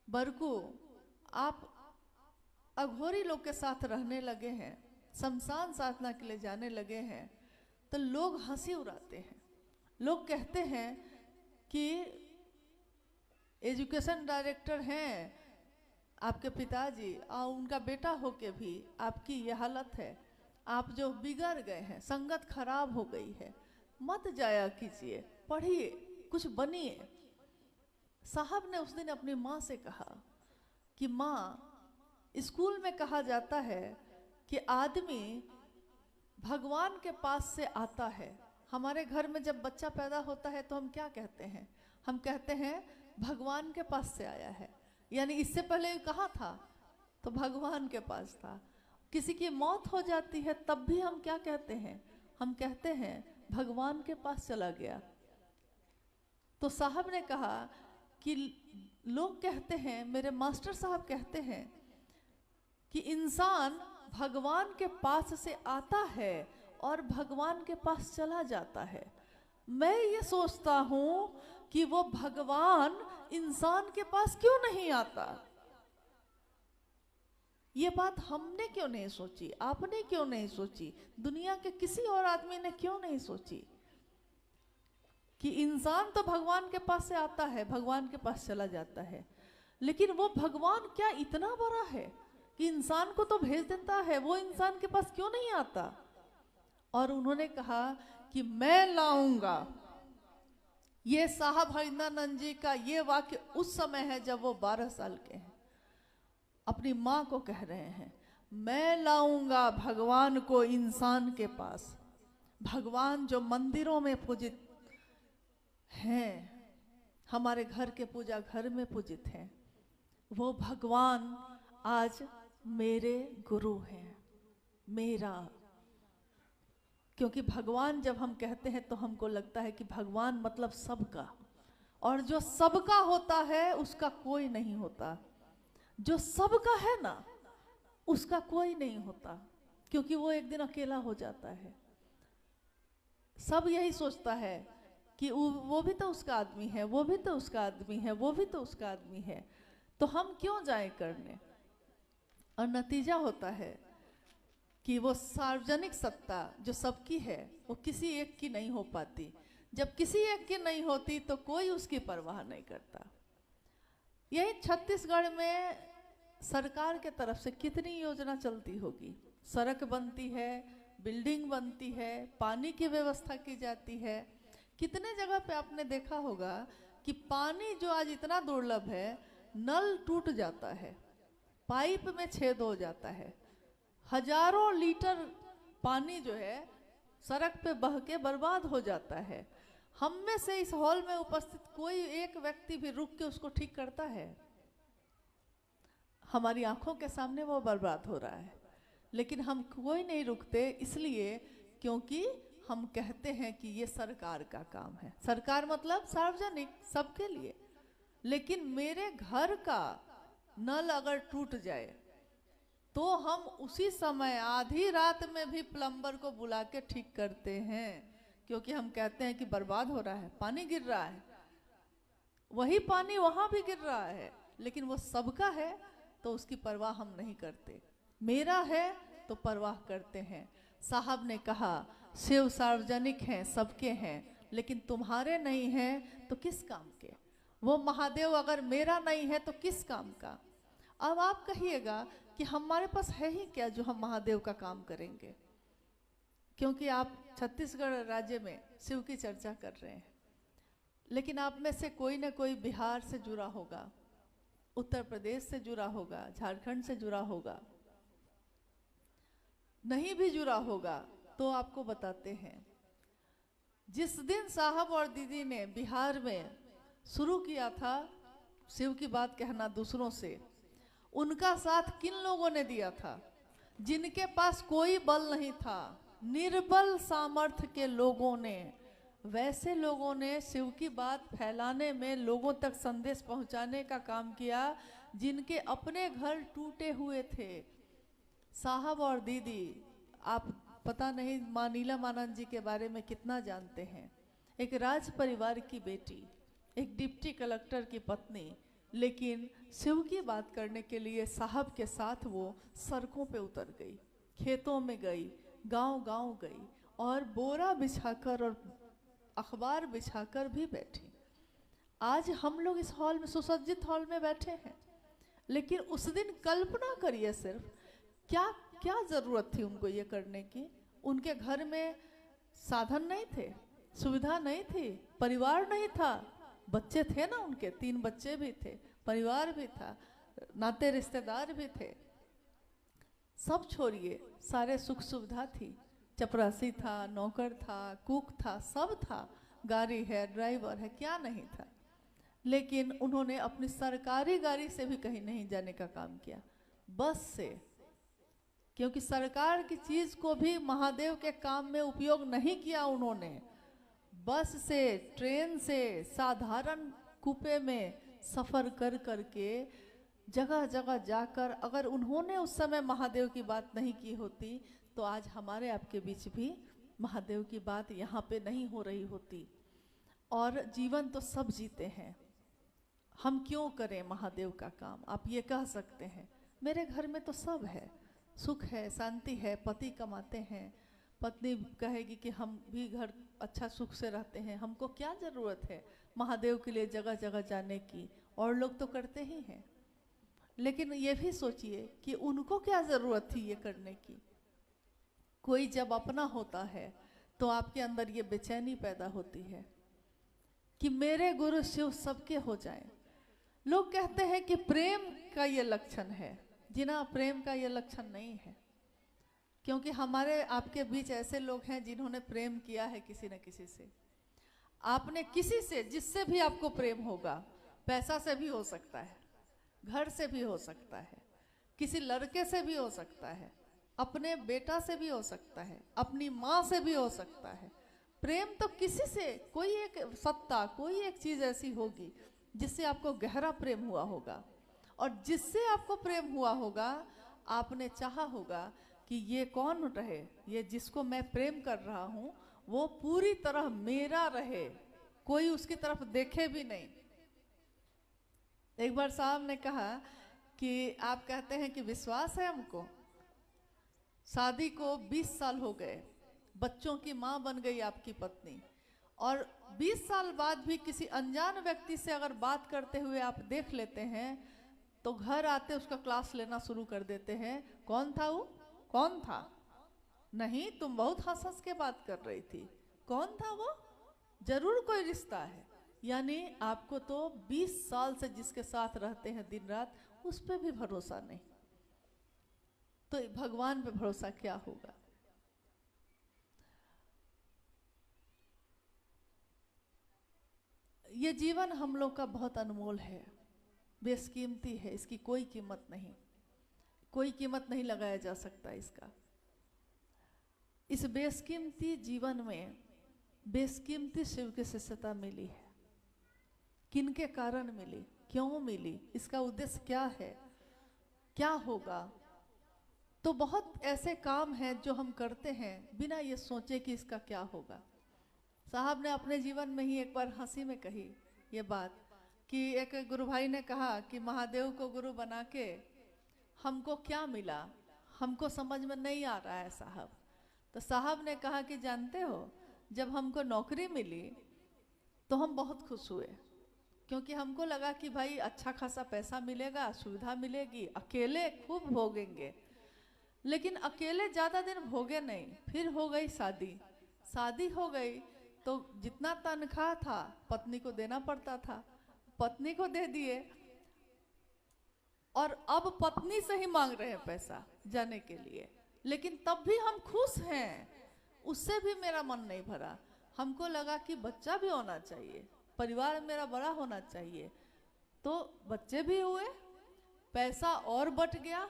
बरकू आप अघोरी लोग के साथ रहने लगे हैं, शमशान साधना के लिए जाने लगे हैं, तो लोग हंसी उड़ाते हैं। लोग कहते हैं कि एजुकेशन डायरेक्टर हैं आपके पिताजी और उनका बेटा होके भी आपकी ये हालत है, आप जो बिगड़ गए हैं, संगत खराब हो गई है, मत जाया कीजिए, पढ़िए, कुछ बनिए। साहब ने उस दिन अपनी माँ से कहा कि माँ, स्कूल में कहा जाता है कि आदमी भगवान के पास से आता है। हमारे घर में जब बच्चा पैदा होता है तो हम क्या कहते हैं? हम कहते हैं भगवान के पास से आया है, यानी इससे पहले कहाँ था? तो भगवान के पास था। किसी की मौत हो जाती है तब भी हम क्या कहते हैं? हम कहते हैं भगवान के पास चला गया। तो साहब ने कहा कि लोग कहते हैं, मेरे मास्टर साहब कहते हैं कि इंसान भगवान के पास से आता है और भगवान के पास चला जाता है। मैं ये सोचता हूं कि वो भगवान इंसान के पास क्यों नहीं आता? ये बात हमने क्यों नहीं सोची? आपने क्यों नहीं सोची? दुनिया के किसी और आदमी ने क्यों नहीं सोची कि इंसान तो भगवान के पास से आता है, भगवान के पास चला जाता है, लेकिन वो भगवान क्या इतना बड़ा है कि इंसान को तो भेज देता है, वो इंसान के पास क्यों नहीं आता? और उन्होंने कहा कि मैं लाऊंगा। ये साहब हरिंद्रानंद जी का ये वाक्य उस समय है जब वो 12 साल के हैं, अपनी माँ को कह रहे हैं, मैं लाऊंगा भगवान को इंसान के पास। भगवान जो मंदिरों में पूजित हैं, हमारे घर के पूजा घर में पूजित हैं, वो भगवान आज मेरे गुरु हैं, मेरा। क्योंकि भगवान जब हम कहते हैं तो हमको लगता है कि भगवान मतलब सबका, और जो सबका होता है उसका कोई नहीं होता। जो सबका है ना, उसका कोई नहीं होता, क्योंकि वो एक दिन अकेला हो जाता है। सब यही सोचता है कि वो भी तो उसका आदमी है, वो भी तो उसका आदमी है, वो भी तो उसका आदमी है, तो हम क्यों जाएं करने? और नतीजा होता है कि वो सार्वजनिक सत्ता जो सबकी है वो किसी एक की नहीं हो पाती। जब किसी एक की नहीं होती तो कोई उसकी परवाह नहीं करता। यही छत्तीसगढ़ में सरकार के तरफ से कितनी योजना चलती होगी, सड़क बनती है, बिल्डिंग बनती है, पानी की व्यवस्था की जाती है। कितने जगह पे आपने देखा होगा कि पानी जो आज इतना दुर्लभ है, नल टूट जाता है, पाइप में छेद हो जाता है, हजारों लीटर पानी जो है सड़क पे बह के बर्बाद हो जाता है। हम में से इस हॉल में उपस्थित कोई एक व्यक्ति भी रुक के उसको ठीक करता है? हमारी आंखों के सामने वो बर्बाद हो रहा है, लेकिन हम कोई नहीं रुकते, इसलिए क्योंकि हम कहते हैं कि ये सरकार का काम है। सरकार मतलब सार्वजनिक, सबके लिए। लेकिन मेरे घर का नल अगर टूट जाए तो हम उसी समय आधी रात में भी प्लम्बर को बुला के ठीक करते हैं, क्योंकि हम कहते हैं कि बर्बाद हो रहा है, पानी गिर रहा है। वही पानी वहां भी गिर रहा है, लेकिन वो सबका है तो उसकी परवाह हम नहीं करते। मेरा है तो परवाह करते हैं। साहब ने कहा शिव सार्वजनिक हैं, सबके हैं, लेकिन तुम्हारे नहीं हैं तो किस काम के? वो महादेव अगर मेरा नहीं है तो किस काम का? अब आप कहिएगा कि हमारे पास है ही क्या जो हम महादेव का काम करेंगे? क्योंकि आप छत्तीसगढ़ राज्य में शिव की चर्चा कर रहे हैं, लेकिन आप में से कोई ना कोई बिहार से जुड़ा होगा, उत्तर प्रदेश से जुड़ा होगा, झारखंड से जुड़ा होगा, नहीं भी जुड़ा होगा तो आपको बताते हैं। जिस दिन साहब और दीदी ने बिहार में शुरू किया था शिव की बात कहना दूसरों से, उनका साथ किन लोगों ने दिया था? जिनके पास कोई बल नहीं था, निर्बल सामर्थ्य के लोगों ने वैसे लोगों ने शिव की बात फैलाने में, लोगों तक संदेश पहुंचाने का काम किया जिनके अपने घर टूटे हुए थे। साहब और दीदी, आप पता नहीं माँ नीलम जी के बारे में कितना जानते हैं। एक राज परिवार की बेटी, एक डिप्टी कलेक्टर की पत्नी, लेकिन शिव की बात करने के लिए साहब के साथ वो सड़कों पे उतर गई, खेतों में गई, गांव-गांव गई और बोरा बिछाकर और अखबार बिछाकर भी बैठी। आज हम लोग इस हॉल में, सुसज्जित हॉल में बैठे हैं, लेकिन उस दिन कल्पना करिए सिर्फ क्या क्या जरूरत थी उनको ये करने की। उनके घर में साधन नहीं थे, सुविधा नहीं थी, परिवार नहीं था, बच्चे थे ना, उनके 3 बच्चे भी थे, परिवार भी था, नाते रिश्तेदार भी थे। सब छोड़िए, सारे सुख सुविधा थी, चपरासी था, नौकर था, कुक था, सब था, गाड़ी है, ड्राइवर है, क्या नहीं था। लेकिन उन्होंने अपनी सरकारी गाड़ी से भी कहीं नहीं जाने का काम किया, बस से, क्योंकि सरकार की चीज को भी महादेव के काम में उपयोग नहीं किया उन्होंने। बस से, ट्रेन से, साधारण कूपे में सफर कर करके जगह जगह जाकर, अगर उन्होंने उस समय महादेव की बात नहीं की होती तो आज हमारे आपके बीच भी महादेव की बात यहाँ पे नहीं हो रही होती। और जीवन तो सब जीते हैं, हम क्यों करें महादेव का काम। आप ये कह सकते हैं मेरे घर में तो सब है, सुख है, शांति है, पति कमाते हैं, पत्नी कहेगी कि हम भी घर अच्छा सुख से रहते हैं, हमको क्या ज़रूरत है महादेव के लिए जगह जगह जाने की, और लोग तो करते ही हैं। लेकिन ये भी सोचिए कि उनको क्या ज़रूरत थी ये करने की। कोई जब अपना होता है तो आपके अंदर ये बेचैनी पैदा होती है कि मेरे गुरु शिव सबके हो जाएं। लोग कहते हैं कि प्रेम का ये लक्षण है, जिना प्रेम का ये लक्षण नहीं है, क्योंकि हमारे आपके बीच ऐसे लोग हैं जिन्होंने प्रेम किया है किसी न किसी से। आपने किसी से, जिससे भी आपको प्रेम होगा, पैसा से भी हो सकता है, घर से भी हो सकता है, किसी लड़के से भी हो सकता है, अपने बेटा से भी हो सकता है, अपनी माँ से भी हो सकता है। प्रेम तो किसी से, कोई एक सत्ता, कोई एक चीज ऐसी होगी जिससे आपको गहरा प्रेम हुआ होगा, और जिससे आपको प्रेम हुआ होगा आपने चाहा होगा कि ये कौन रहे, ये जिसको मैं प्रेम कर रहा हूँ वो पूरी तरह मेरा रहे, कोई उसकी तरफ देखे भी नहीं। एक बार साहब ने कहा कि आप कहते हैं कि विश्वास है हमको, शादी को 20 साल हो गए, बच्चों की माँ बन गई आपकी पत्नी, और 20 साल बाद भी किसी अनजान व्यक्ति से अगर बात करते हुए आप देख लेते हैं तो घर आते उसका क्लास लेना शुरू कर देते हैं। कौन था वो, कौन था, नहीं तुम बहुत हंस हंस के बात कर रही थी, कौन था वो, जरूर कोई रिश्ता है। यानी आपको तो 20 साल से जिसके साथ रहते हैं दिन रात, उस पर भी भरोसा नहीं, तो भगवान पे भरोसा क्या होगा। ये जीवन हम लोग का बहुत अनमोल है, बेशकीमती है, इसकी कोई कीमत नहीं, कोई कीमत नहीं लगाया जा सकता इसका। इस बेशकीमती जीवन में बेशकीमती शिव की शिष्यता मिली है। किनके कारण मिली, क्यों मिली, इसका उद्देश्य क्या है, क्या होगा। तो बहुत ऐसे काम हैं जो हम करते हैं बिना ये सोचे कि इसका क्या होगा। साहब ने अपने जीवन में ही एक बार हंसी में कही ये बात कि एक गुरु भाई ने कहा कि महादेव को गुरु बना के हमको क्या मिला, हमको समझ में नहीं आ रहा है साहब। तो साहब ने कहा कि जानते हो, जब हमको नौकरी मिली तो हम बहुत खुश हुए, क्योंकि हमको लगा कि भाई अच्छा खासा पैसा मिलेगा, सुविधा मिलेगी, अकेले खूब भोगेंगे। लेकिन अकेले ज़्यादा दिन भोगे नहीं, फिर हो गई शादी। शादी हो गई तो जितना तनख्वाह था पत्नी को देना पड़ता था, पत्नी को दे दिए, और अब पत्नी से ही मांग रहे हैं पैसा जाने के लिए। लेकिन तब भी हम खुश हैं, उससे भी मेरा मन नहीं भरा। हमको लगा कि बच्चा भी होना चाहिए, परिवार मेरा बड़ा होना चाहिए, तो बच्चे भी हुए, पैसा और बट गया,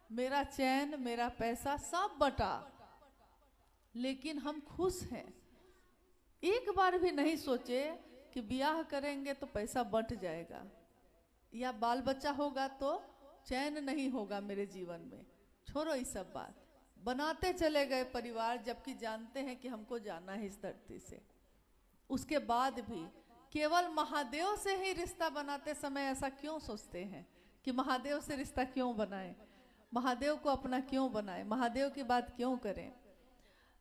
मेरा चैन, मेरा पैसा सब बटा, लेकिन हम खुश हैं। एक बार भी नहीं सोचे कि ब्याह करेंगे तो पैसा बंट जाएगा या बाल बच्चा होगा तो चैन नहीं होगा मेरे जीवन में। छोड़ो ये सब बात, बनाते चले गए परिवार, जबकि जानते हैं कि हमको जाना है इस धरती से। उसके बाद भी केवल महादेव से ही रिश्ता बनाते समय ऐसा क्यों सोचते हैं कि महादेव से रिश्ता क्यों बनाएं, महादेव को अपना क्यों बनाएं, महादेव की बात क्यों करें।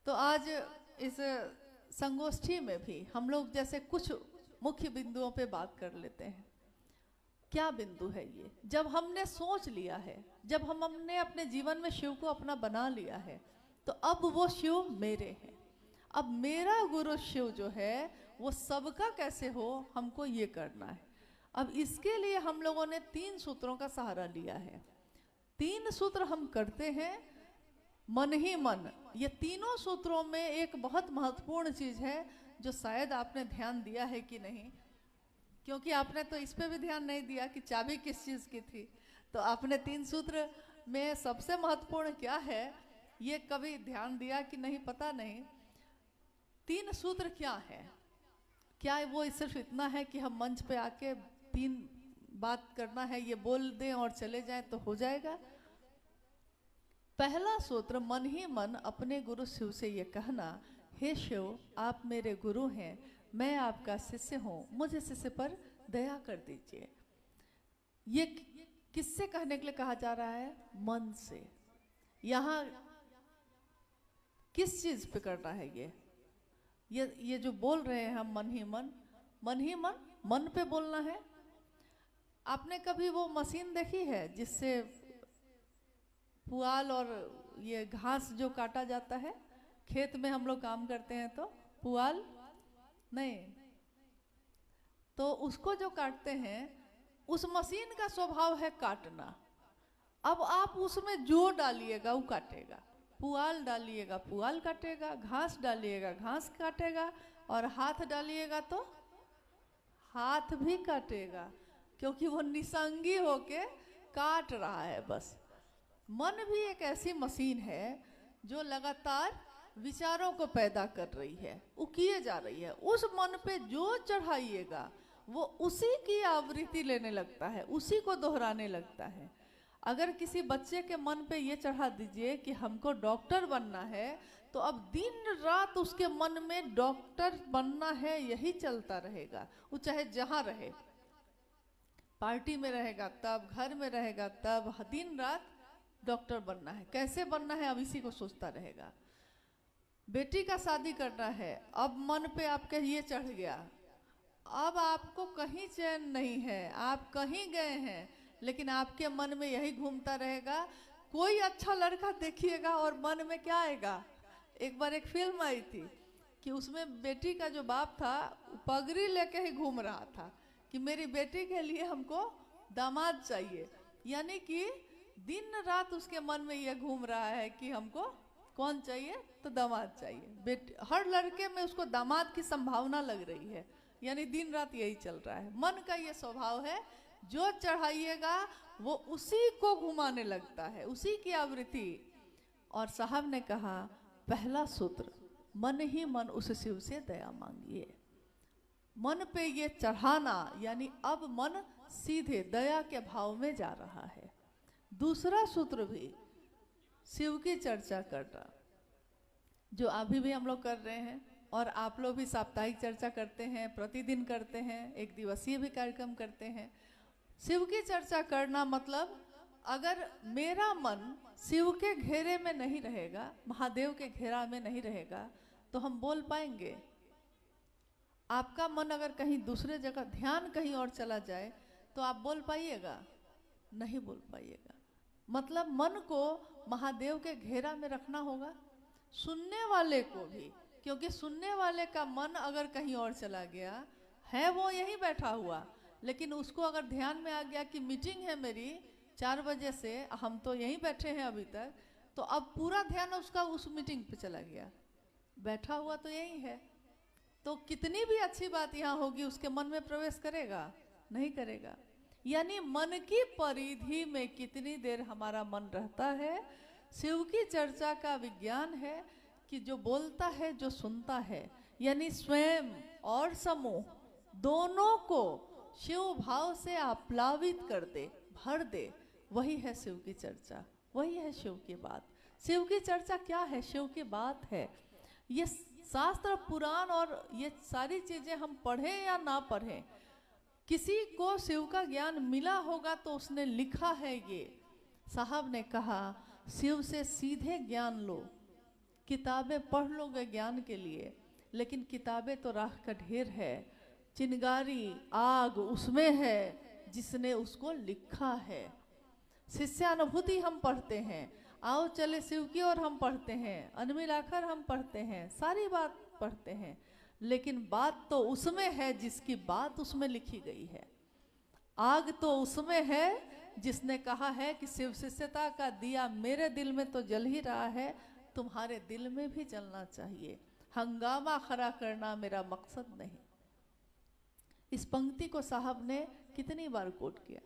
तो आज इस संगोष्ठी में भी हम लोग जैसे कुछ मुख्य बिंदुओं पे बात कर लेते हैं। क्या बिंदु है ये? जब हमने सोच लिया है, जब हमने अपने जीवन में शिव को अपना बना लिया है, तो अब वो शिव मेरे हैं। अब मेरा गुरु शिव जो है वो सबका कैसे हो, हमको ये करना है। अब इसके लिए हम लोगों ने 3 सूत्रों का सहारा लिया है। 3 सूत्र हम करते हैं मन ही मन। ये तीनों सूत्रों में एक बहुत महत्वपूर्ण चीज है जो शायद आपने ध्यान दिया है कि नहीं, क्योंकि आपने तो इस पे भी ध्यान नहीं दिया कि चाबी किस चीज की थी। तो आपने 3 सूत्र में सबसे महत्वपूर्ण क्या है ये कभी ध्यान दिया कि नहीं पता नहीं। 3 सूत्र क्या है? क्या वो सिर्फ इतना है कि हम मंच पे आके 3 बात करना है, ये बोल दें और चले जाएं तो हो जाएगा? पहला सूत्र मन ही मन अपने गुरु शिव से ये कहना, हे शिव आप मेरे गुरु हैं, मैं आपका शिष्य हूँ, मुझे शिष्य पर दया कर दीजिए। ये किससे कहने के लिए कहा जा रहा है? मन से। यहाँ किस चीज पे करना है ये जो बोल रहे हैं हम मन ही मन, मन ही मन, मन पे बोलना है। आपने कभी वो मशीन देखी है जिससे पुआल और ये घास जो काटा जाता है? खेत में हम लोग काम करते हैं तो पुआल नहीं, तो उसको जो काटते हैं उस मशीन का स्वभाव है काटना। अब आप उसमें जो डालिएगा वो काटेगा, पुआल डालिएगा पुआल काटेगा, घास डालिएगा घास काटेगा, और हाथ डालिएगा तो हाथ भी काटेगा, क्योंकि वो निसंगी होके काट रहा है बस। मन भी एक ऐसी मशीन है जो लगातार विचारों को पैदा कर रही है, वो किए जा रही है। उस मन पे जो चढ़ाइएगा वो उसी की आवृत्ति लेने लगता है, उसी को दोहराने लगता है। अगर किसी बच्चे के मन पे ये चढ़ा दीजिए कि हमको डॉक्टर बनना है, तो अब दिन रात उसके मन में डॉक्टर बनना है यही चलता रहेगा। वो चाहे जहाँ रहे, पार्टी में रहेगा तब, घर में रहेगा तब, दिन रात डॉक्टर बनना है। कैसे बनना है अब इसी को सोचता रहेगा। बेटी का शादी करना है, अब मन पे आपके ये चढ़ गया, अब आपको कहीं चैन नहीं है, आप कहीं गए हैं लेकिन आपके मन में यही घूमता रहेगा। कोई अच्छा लड़का देखिएगा और मन में क्या आएगा? एक बार एक फिल्म आई थी कि उसमें बेटी का जो बाप था पगड़ी लेके ही घूम रहा था कि मेरी बेटी के लिए हमको दामाद चाहिए। यानी कि दिन रात उसके मन में यह घूम रहा है कि हमको कौन चाहिए? तो दामाद चाहिए। बेटी, हर लड़के में उसको दामाद की संभावना लग रही है, यानी दिन रात यही चल रहा है। मन का ये स्वभाव है, जो चढ़ाइएगा वो उसी को घुमाने लगता है, उसी की आवृत्ति। और साहब ने कहा पहला सूत्र, मन ही मन उस शिव से दया मांगिए। मन पे ये चढ़ाना, यानी अब मन सीधे दया के भाव में जा रहा है। दूसरा सूत्र भी शिव की चर्चा करना, जो अभी भी हम लोग कर रहे हैं, और आप लोग भी साप्ताहिक चर्चा करते हैं, प्रतिदिन करते हैं, एक दिवसीय भी कार्यक्रम करते हैं। शिव की चर्चा करना मतलब, अगर मेरा मन शिव के घेरे में नहीं रहेगा, महादेव के घेरा में नहीं रहेगा, तो हम बोल पाएंगे? आपका मन अगर कहीं दूसरे जगह, ध्यान कहीं और चला जाए, तो आप बोल पाइएगा? नहीं बोल पाइएगा। मतलब मन को महादेव के घेरा में रखना होगा, सुनने वाले को भी, क्योंकि सुनने वाले का मन अगर कहीं और चला गया है, वो यहीं बैठा हुआ, लेकिन उसको अगर ध्यान में आ गया कि मीटिंग है मेरी 4 बजे से, हम तो यहीं बैठे हैं अभी तक, तो अब पूरा ध्यान उसका उस मीटिंग पे चला गया, बैठा हुआ तो यही है। तो कितनी भी अच्छी बात यहाँ होगी, उसके मन में प्रवेश करेगा? नहीं करेगा। यानी मन की परिधि में कितनी देर हमारा मन रहता है। शिव की चर्चा का विज्ञान है कि जो बोलता है, जो सुनता है, यानी स्वयं और समूह दोनों को शिव भाव से आप्लावित कर दे, भर दे, वही है शिव की चर्चा, वही है शिव की बात। शिव की चर्चा क्या है? शिव की बात है। ये शास्त्र पुराण और ये सारी चीजें हम पढ़ें या ना पढ़ें, किसी को शिव का ज्ञान मिला होगा तो उसने लिखा है। ये साहब ने कहा शिव से सीधे ज्ञान लो, किताबें पढ़ लोगे ज्ञान के लिए, लेकिन किताबें तो राख का ढेर है, चिंगारी आग उसमें है जिसने उसको लिखा है। शिष्यानुभूति हम पढ़ते हैं, आओ चले शिव की ओर हम पढ़ते हैं, अनमिल आखर हम पढ़ते हैं, सारी बात पढ़ते हैं, लेकिन बात तो उसमें है जिसकी बात उसमें लिखी गई है। आग तो उसमें है जिसने कहा है कि शिव शिष्यता का दिया मेरे दिल में तो जल ही रहा है, तुम्हारे दिल में भी जलना चाहिए। हंगामा खड़ा करना मेरा मकसद नहीं। इस पंक्ति को साहब ने कितनी बार कोट किया।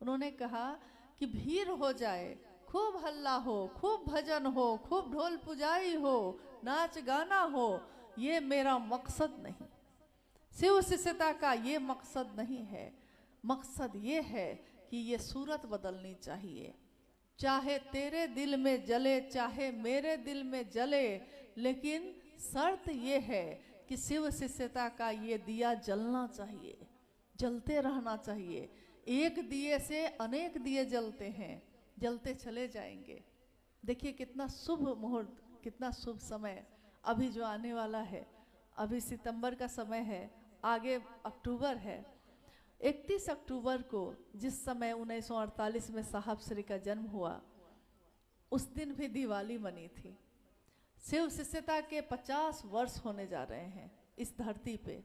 उन्होंने कहा कि भीड़ हो जाए, खूब हल्ला हो, खूब भजन हो, खूब ढोल पुजाई हो, नाच गाना हो, ये मेरा मकसद नहीं। शिव शिष्यता का ये मकसद नहीं है। मकसद ये है कि ये सूरत बदलनी चाहिए। चाहे तेरे दिल में जले, चाहे मेरे दिल में जले, लेकिन शर्त ये है कि शिव शिष्यता का ये दिया जलना चाहिए, जलते रहना चाहिए। एक दिए से अनेक दिए जलते हैं, जलते चले जाएंगे। देखिए कितना शुभ मुहूर्त, कितना शुभ समय अभी जो आने वाला है। अभी सितंबर का समय है, आगे अक्टूबर है। 31 अक्टूबर को जिस समय 1948 में साहब श्री का जन्म हुआ, उस दिन भी दिवाली मनी थी। शिव शिष्यता के 50 वर्ष होने जा रहे हैं इस धरती पे,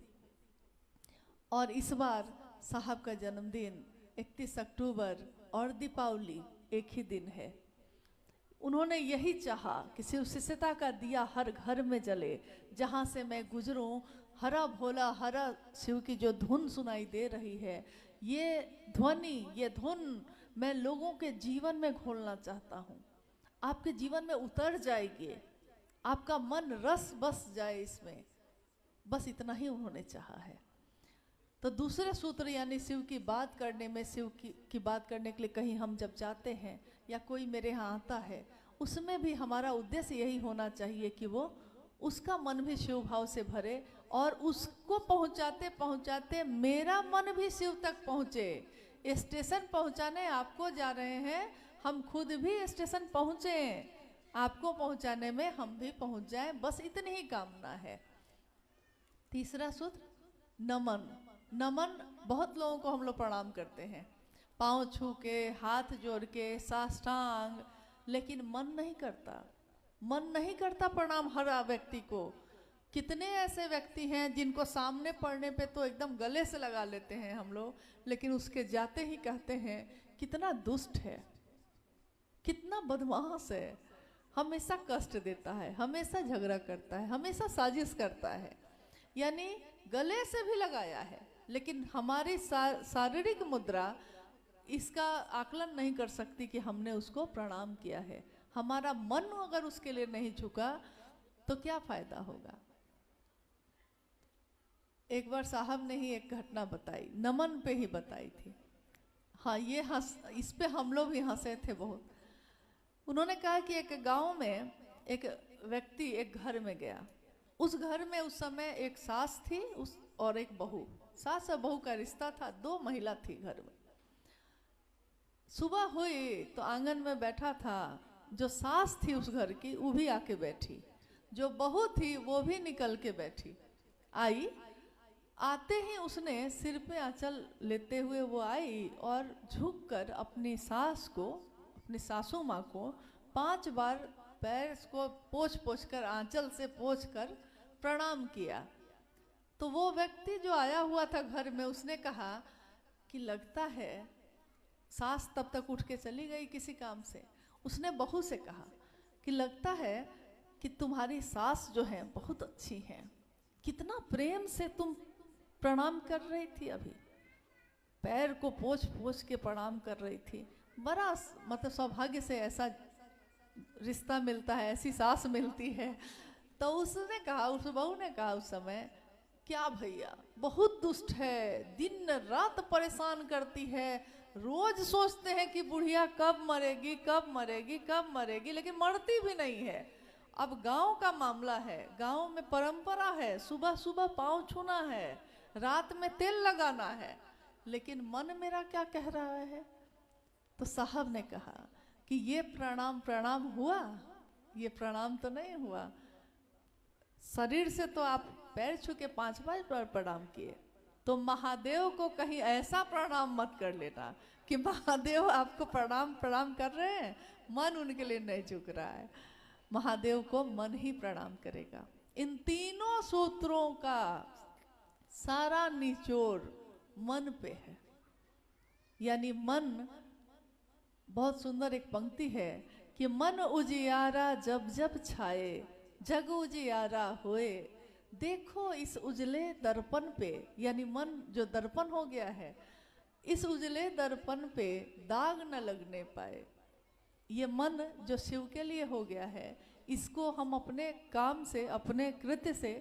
और इस बार साहब का जन्मदिन 31 अक्टूबर और दीपावली एक ही दिन है। उन्होंने यही चाहा कि शिव शिष्यता का दिया हर घर में जले। जहाँ से मैं गुजरूं, हरा भोला हरा शिव की जो धुन सुनाई दे रही है, ये ध्वनि, ये धुन मैं लोगों के जीवन में घोलना चाहता हूँ। आपके जीवन में उतर जाएगी, आपका मन रस बस जाए इसमें, बस इतना ही उन्होंने चाहा है। तो दूसरे सूत्र यानी शिव की बात करने में, शिव की बात करने के लिए कहीं हम जब जाते हैं या कोई मेरे यहाँ आता है, उसमें भी हमारा उद्देश्य यही होना चाहिए कि वो उसका मन भी शिव भाव से भरे, और उसको पहुँचाते पहुँचाते मेरा मन भी शिव तक पहुँचे। स्टेशन पहुँचाने आपको जा रहे हैं, हम खुद भी स्टेशन पहुँचे, आपको पहुँचाने में हम भी पहुँच जाएं, बस इतनी ही कामना है। तीसरा सूत्र नमन। नमन बहुत लोगों को हम लोग प्रणाम करते हैं, पाँव छू के, हाथ जोड़ के, साष्टांग, लेकिन मन नहीं करता, मन नहीं करता प्रणाम हर व्यक्ति को। कितने ऐसे व्यक्ति हैं जिनको सामने पड़ने पे तो एकदम गले से लगा लेते हैं हम लोग, लेकिन उसके जाते ही कहते हैं कितना दुष्ट है, कितना बदमाश है, हमेशा कष्ट देता है, हमेशा झगड़ा करता है, हमेशा साजिश करता है। यानी गले से भी लगाया है, लेकिन हमारी शारीरिक मुद्रा इसका आकलन नहीं कर सकती कि हमने उसको प्रणाम किया है। हमारा मन अगर उसके लिए नहीं झुका तो क्या फायदा होगा। एक बार साहब ने ही एक घटना बताई, नमन पे ही बताई थी। हाँ, ये इस पे हम लोग भी हंसे थे बहुत। उन्होंने कहा कि एक गांव में एक व्यक्ति एक घर में गया। उस घर में उस समय एक सास थी और एक बहू। सास और बहू का रिश्ता था, 2 महिला थी घर में। सुबह हुई तो आंगन में बैठा था, जो सास थी उस घर की वो भी आके बैठी, जो बहू थी वो भी निकल के बैठी। आई, आते ही उसने सिर पे आंचल लेते हुए वो आई और झुककर अपनी सास को, अपनी सासू माँ को 5 बार पैर को पोंछ कर, आंचल से पोंछ कर प्रणाम किया। तो वो व्यक्ति जो आया हुआ था घर में, उसने कहा कि लगता है, सास तब तक उठ के चली गई किसी काम से। उसने बहू से कहा कि लगता है कि तुम्हारी सास जो है बहुत अच्छी हैं, कितना प्रेम से तुम प्रणाम कर रही थी, अभी पैर को पोंछ के प्रणाम कर रही थी। बड़ा मतलब सौभाग्य से ऐसा रिश्ता मिलता है, ऐसी सास मिलती है। तो उसने कहा, उस बहू ने कहा उस समय, क्या भैया बहुत दुष्ट है, दिन रात परेशान करती है, रोज सोचते हैं कि बुढ़िया कब मरेगी कब मरेगी कब मरेगी, लेकिन मरती भी नहीं है। अब गांव का मामला है, गांव में परंपरा है, सुबह सुबह पाँव छूना है, रात में तेल लगाना है, लेकिन मन मेरा क्या कह रहा है। तो साहब ने कहा कि ये प्रणाम प्रणाम हुआ, ये प्रणाम तो नहीं हुआ, शरीर से तो आप पैर छू के 5-5 बार प्रणाम किए, तो महादेव को कहीं ऐसा प्रणाम मत कर लेना कि महादेव आपको प्रणाम प्रणाम कर रहे हैं, मन उनके लिए नहीं झुक रहा है। महादेव को मन ही प्रणाम करेगा। इन तीनों सूत्रों का सारा निचोड़ मन पे है। यानी मन, बहुत सुंदर एक पंक्ति है कि मन उजियारा जब जब छाए, जग उजियारा होए, देखो इस उजले दर्पण पे, यानी मन जो दर्पण हो गया है, इस उजले दर्पण पे दाग न लगने पाए। ये मन जो शिव के लिए हो गया है, इसको हम अपने काम से, अपने कृत्य से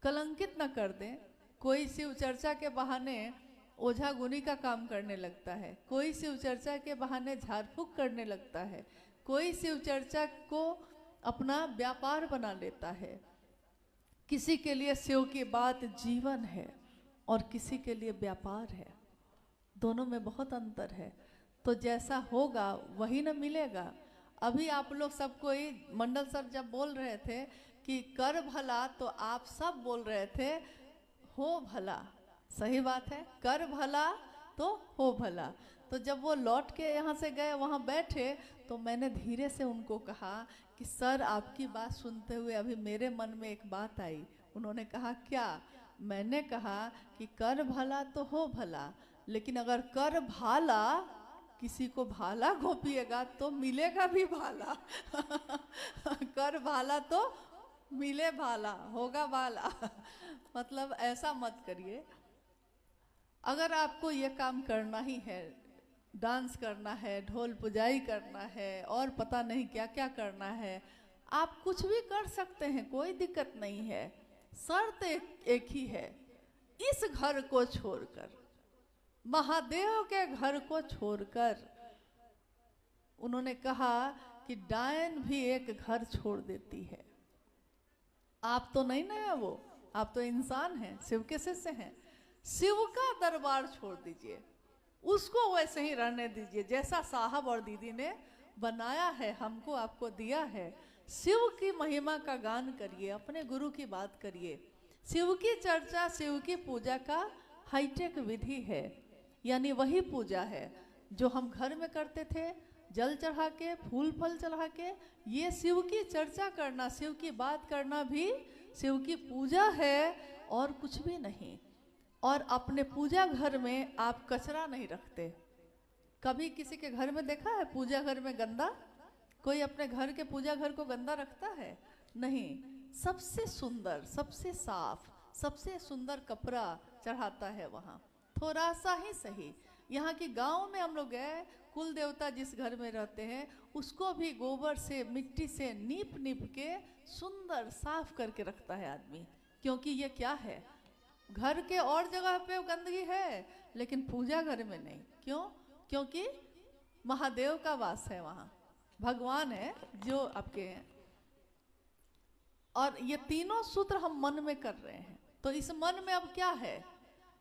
कलंकित न कर दें। कोई शिव चर्चा के बहाने ओझा गुनी का काम करने लगता है, कोई शिव चर्चा के बहाने झाड़ फूक करने लगता है, कोई शिव चर्चा को अपना व्यापार बना लेता है। किसी के लिए शिव की बात जीवन है और किसी के लिए व्यापार है, दोनों में बहुत अंतर है। तो जैसा होगा वही न मिलेगा। अभी आप लोग सबको ही, मंडल सर जब बोल रहे थे कि कर भला, तो आप सब बोल रहे थे हो भला। सही बात है, कर भला तो हो भला। तो जब वो लौट के यहाँ से गए, वहाँ बैठे, तो मैंने धीरे से उनको कहा कि सर आपकी बात सुनते हुए अभी मेरे मन में एक बात आई। उन्होंने कहा क्या? मैंने कहा कि कर भला तो हो भला, लेकिन अगर कर भाला, किसी को भाला घोपिएगा तो मिलेगा भी भाला। कर भाला तो मिले भाला, होगा भाला। मतलब ऐसा मत करिए। अगर आपको ये काम करना ही है, डांस करना है, ढोल पुजाई करना है, और पता नहीं क्या क्या करना है, आप कुछ भी कर सकते हैं, कोई दिक्कत नहीं है। शर्त एक ही है, इस घर को छोड़कर, महादेव के घर को छोड़कर। उन्होंने कहा कि डायन भी एक घर छोड़ देती है। आप तो नहीं ना है वो, आप तो इंसान हैं, शिव के शिष्य हैं। शिव का दरबार छोड़ दीजिए, उसको वैसे ही रहने दीजिए जैसा साहब और दीदी ने बनाया है, हमको आपको दिया है। शिव की महिमा का गान करिए, अपने गुरु की बात करिए। शिव की चर्चा, शिव की पूजा का हाईटेक विधि है, यानी वही पूजा है जो हम घर में करते थे, जल चढ़ा के, फूल फल चढ़ा के। ये शिव की चर्चा करना, शिव की बात करना भी शिव की पूजा है और कुछ भी नहीं। और अपने पूजा घर में आप कचरा नहीं रखते। कभी किसी के घर में देखा है पूजा घर में गंदा? कोई अपने घर के पूजा घर को गंदा रखता है? नहीं। सबसे सुंदर, सबसे साफ, सबसे सुंदर कपड़ा चढ़ाता है वहाँ, थोड़ा सा ही सही। यहाँ की गांव में हम लोग गए, कुल देवता जिस घर में रहते हैं उसको भी गोबर से, मिट्टी से नीप नीप के सुंदर साफ करके रखता है आदमी। क्योंकि ये क्या है, घर के और जगह पे गंदगी है लेकिन पूजा घर में नहीं। क्यों? क्योंकि महादेव का वास है वहाँ, भगवान है जो आपके हैं। और ये तीनों सूत्र हम मन में कर रहे हैं। तो इस मन में अब क्या है?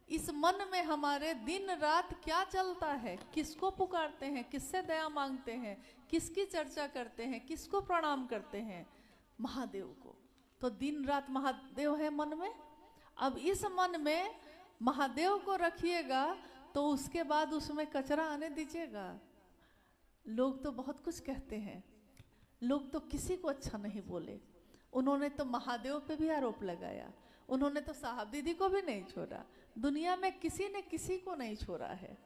इस मन में हमारे दिन रात क्या चलता है, किसको पुकारते हैं, किससे दया मांगते हैं, किसकी चर्चा करते हैं, किसको प्रणाम करते हैं? महादेव को। तो दिन रात महादेव है मन में। अब इस मन में महादेव को रखिएगा तो उसके बाद उसमें कचरा आने दीजिएगा। लोग तो बहुत कुछ कहते हैं, लोग तो किसी को अच्छा नहीं बोले। उन्होंने तो महादेव पे भी आरोप लगाया, उन्होंने तो साहब दीदी को भी नहीं छोड़ा। दुनिया में किसी ने किसी को नहीं छोड़ा है।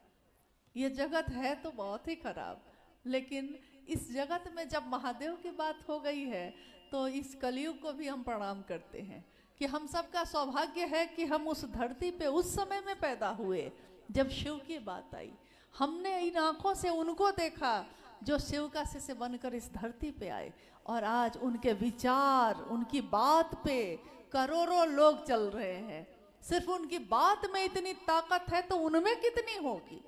ये जगत है तो बहुत ही खराब, लेकिन इस जगत में जब महादेव की बात हो गई है तो इस कलयुग को भी हम प्रणाम करते हैं कि हम सबका सौभाग्य है कि हम उस धरती पे उस समय में पैदा हुए जब शिव की बात आई। हमने इन आँखों से उनको देखा जो शिव का शिष्य बनकर इस धरती पे आए और आज उनके विचार, उनकी बात पे करोड़ों लोग चल रहे हैं। सिर्फ उनकी बात में इतनी ताकत है तो उनमें कितनी होगी,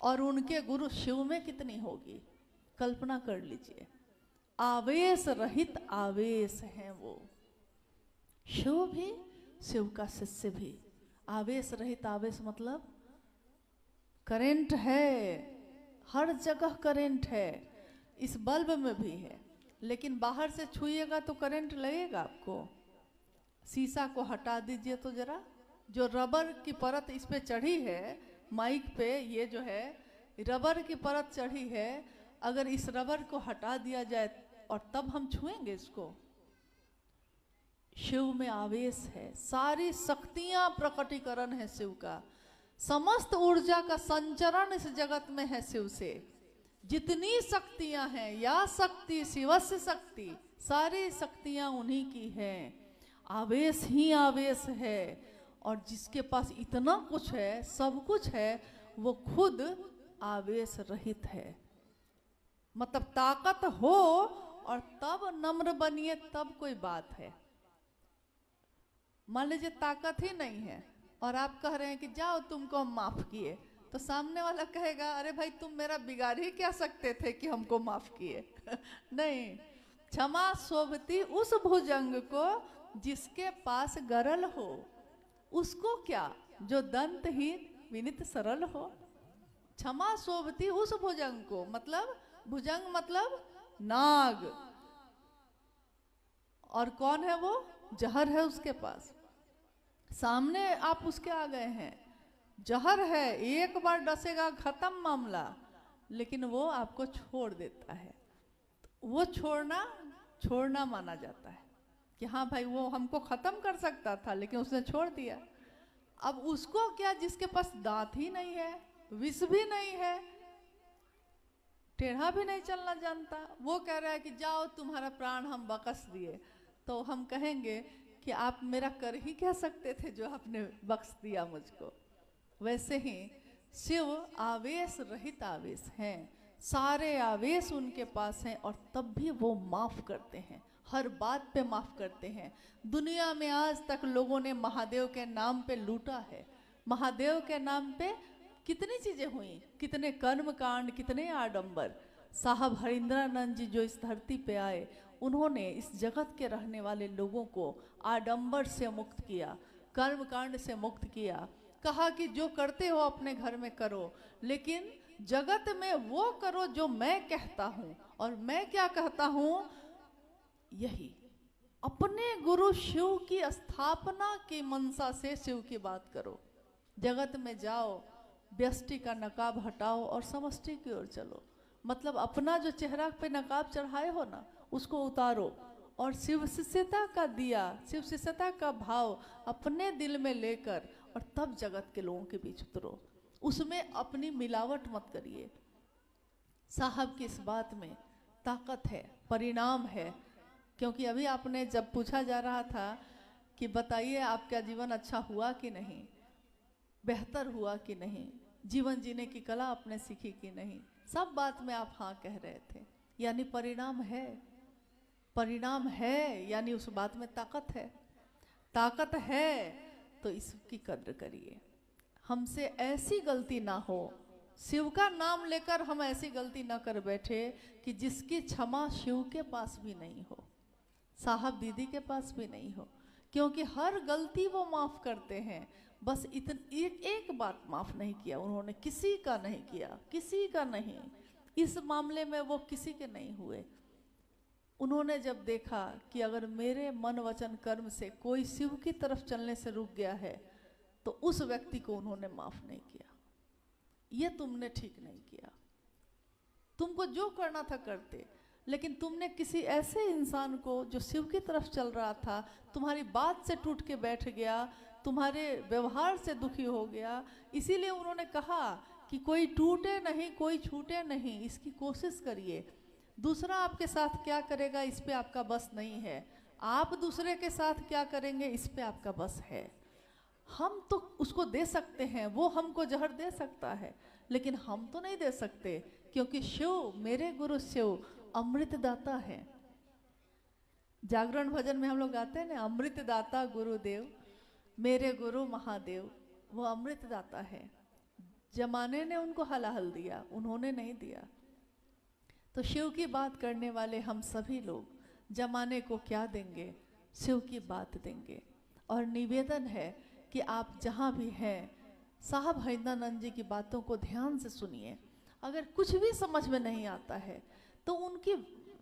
और उनके गुरु शिव में कितनी होगी। कल्पना कर लीजिए, आवेश रहित आवेश हैं वो। शिव भी, शिव का शिष्य भी। आवेश रहित आवेश मतलब करंट है, हर जगह करंट है। इस बल्ब में भी है, लेकिन बाहर से छुइएगा तो करंट लगेगा आपको। शीशा को हटा दीजिए तो जरा, जो रबर की परत इस पे चढ़ी है माइक पे, ये जो है रबर की परत चढ़ी है, अगर इस रबर को हटा दिया जाए और तब हम छुएंगे इसको। शिव में आवेश है, सारी शक्तियां प्रकटीकरण है शिव का। समस्त ऊर्जा का संचरण इस जगत में है शिव से। जितनी शक्तियां हैं, या शक्ति शिवस्य शक्ति, सारी शक्तियां उन्हीं की हैं। आवेश ही आवेश है, और जिसके पास इतना कुछ है, सब कुछ है, वो खुद आवेश रहित है। मतलब ताकत हो और तब नम्र बनिए, तब कोई बात है। मान लीजिए ताकत ही नहीं है और आप कह रहे हैं कि जाओ तुमको हम माफ किए, तो सामने वाला कहेगा अरे भाई तुम मेरा बिगाड़ ही क्या सकते थे कि हमको माफ किए। नहीं, क्षमा शोभती उस भुजंग को जिसके पास गरल हो। उसको क्या, जो दंतहीन विनित सरल हो। क्षमा शोभती उस भुजंग को, मतलब भुजंग मतलब नाग, और कौन है वो, जहर है उसके पास। सामने आप उसके आ गए हैं, जहर है, एक बार डसेगा खत्म मामला, लेकिन वो आपको छोड़ देता है। वो छोड़ना माना जाता है कि हाँ भाई वो हमको खत्म कर सकता था लेकिन उसने छोड़ दिया। अब उसको क्या, जिसके पास दांत ही नहीं है, विष भी नहीं है, टेढ़ा भी नहीं चलना जानता, वो कह रहा है कि जाओ तुम्हारा प्राण हम बख्श दिए, तो हम कहेंगे कि आप मेरा कर ही क्या सकते थे जो आपने बख्श दिया मुझको। वैसे ही शिव आवेश रहित आवेश हैं, सारे आवेश उनके पास हैं, और तब भी वो माफ करते हैं, हर बात पे माफ करते हैं। दुनिया में आज तक लोगों ने महादेव के नाम पे लूटा है। महादेव के नाम पे कितनी चीजें हुई, कितने कर्म कांड, कितने आडंबर। साहब हरिंद्रानंद जी जो इस धरती पे आए, उन्होंने इस जगत के रहने वाले लोगों को आडंबर से मुक्त किया, कर्म कांड से मुक्त किया। कहा कि जो करते हो अपने घर में करो, लेकिन जगत में वो करो जो मैं कहता हूँ। और मैं क्या कहता हूँ, यही अपने गुरु शिव की स्थापना की मनसा से शिव की बात करो। जगत में जाओ, व्यष्टि का नकाब हटाओ और समष्टि की ओर चलो। मतलब अपना जो चेहरा पे नकाब चढ़ाए हो ना, उसको उतारो, और शिव शिष्यता का दिया, शिव शिष्यता का भाव अपने दिल में लेकर, और तब जगत के लोगों के बीच उतरो। उसमें अपनी मिलावट मत करिए। साहब की इस बात में ताकत है, परिणाम है। क्योंकि अभी आपने जब पूछा जा रहा था कि बताइए आपका जीवन अच्छा हुआ कि नहीं, बेहतर हुआ कि नहीं, जीवन जीने की कला आपने सीखी कि नहीं, सब बात में आप हाँ कह रहे थे। यानी परिणाम है, परिणाम है, यानी उस बात में ताकत है। ताकत है तो इसकी कद्र करिए। हमसे ऐसी गलती ना हो, शिव का नाम लेकर हम ऐसी गलती ना कर बैठे कि जिसकी क्षमा शिव के पास भी नहीं हो, साहब दीदी के पास भी नहीं हो। क्योंकि हर गलती वो माफ करते हैं। बस एक बात माफ नहीं किया उन्होंने, किसी का नहीं किया, किसी का नहीं। इस मामले में वो किसी के नहीं हुए। उन्होंने जब देखा कि अगर मेरे मन वचन कर्म से कोई शिव की तरफ चलने से रुक गया है, तो उस व्यक्ति को उन्होंने माफ नहीं किया। ये तुमने ठीक नहीं किया, तुमको जो करना था करते, लेकिन तुमने किसी ऐसे इंसान को जो शिव की तरफ चल रहा था, तुम्हारी बात से टूट के बैठ गया, तुम्हारे व्यवहार से दुखी हो गया। इसीलिए उन्होंने कहा कि कोई टूटे नहीं, कोई छूटे नहीं, इसकी कोशिश करिए। दूसरा आपके साथ क्या करेगा इस पे आपका बस नहीं है, आप दूसरे के साथ क्या करेंगे इस पे आपका बस है। हम तो उसको दे सकते हैं, वो हमको जहर दे सकता है, लेकिन हम तो नहीं दे सकते क्योंकि शिव, मेरे गुरु शिव अमृतदाता है। जागरण भजन में हम लोग गाते हैं ना, अमृतदाता गुरुदेव, मेरे गुरु महादेव, वो अमृतदाता है। जमाने ने उनको हलाहल दिया, उन्होंने नहीं दिया। तो शिव की बात करने वाले हम सभी लोग जमाने को क्या देंगे, शिव की बात देंगे। और निवेदन है कि आप जहाँ भी हैं, साहब हैदरानंद जी की बातों को ध्यान से सुनिए। अगर कुछ भी समझ में नहीं आता है तो उनकी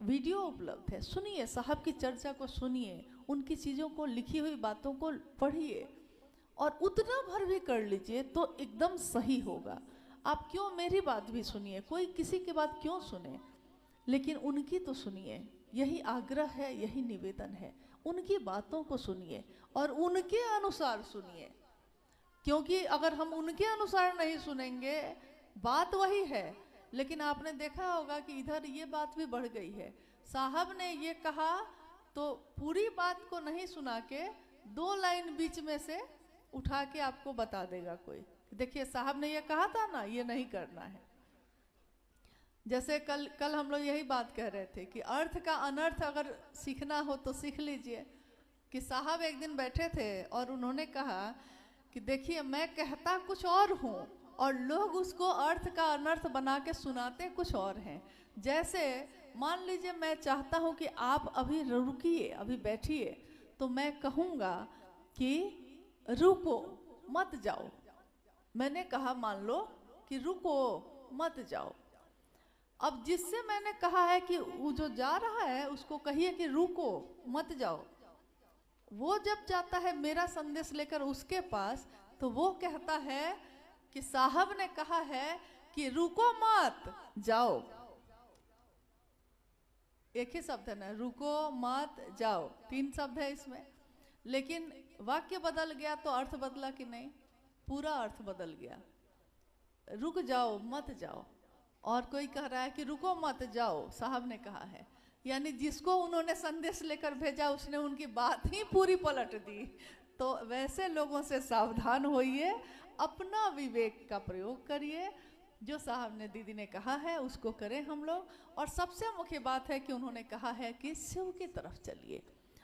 वीडियो उपलब्ध है, सुनिए, साहब की चर्चा को सुनिए, उनकी चीज़ों को, लिखी हुई बातों को पढ़िए और उतना भर भी कर लीजिए तो एकदम सही होगा। आप क्यों मेरी बात भी सुनिए, कोई किसी की बात क्यों सुने, लेकिन उनकी तो सुनिए। यही आग्रह है, यही निवेदन है, उनकी बातों को सुनिए और उनके अनुसार सुनिए। क्योंकि अगर हम उनके अनुसार नहीं सुनेंगे, बात वही है, लेकिन आपने देखा होगा कि इधर ये बात भी बढ़ गई है। साहब ने ये कहा तो पूरी बात को नहीं सुना के 2 लाइन बीच में से उठा के आपको बता देगा कोई, देखिए साहब ने ये कहा था ना, ये नहीं करना है। जैसे कल हम लोग यही बात कह रहे थे कि अर्थ का अनर्थ अगर सीखना हो तो सीख लीजिए। कि साहब एक दिन बैठे थे और उन्होंने कहा कि देखिए मैं कहता कुछ और हूँ और लोग उसको अर्थ का अनर्थ बना के सुनाते कुछ और हैं। जैसे मान लीजिए मैं चाहता हूँ कि आप अभी रुकिए, अभी बैठिए, तो मैं कहूँगा कि रुको मत जाओ। मैंने कहा मान लो कि रुको मत जाओ। अब जिससे मैंने कहा है कि वो जो जा रहा है उसको कहिए कि रुको मत जाओ। वो जब जाता है मेरा संदेश लेकर उसके पास, तो वो कहता है कि साहब ने कहा है कि रुको मत जाओ। एक ही शब्द है ना, रुको मत जाओ, 3 शब्द है इसमें। लेकिन वाक्य बदल गया तो अर्थ बदला कि नहीं? पूरा अर्थ बदल गया। रुक जाओ मत जाओ, और कोई कह रहा है कि रुको मत जाओ, साहब ने कहा है। यानी जिसको उन्होंने संदेश लेकर भेजा उसने उनकी बात ही पूरी पलट दी। तो वैसे लोगों से सावधान होइए, अपना विवेक का प्रयोग करिए। जो साहब ने, दीदी ने कहा है उसको करें हम लोग। और सबसे मुख्य बात है कि उन्होंने कहा है कि शिव की तरफ चलिए,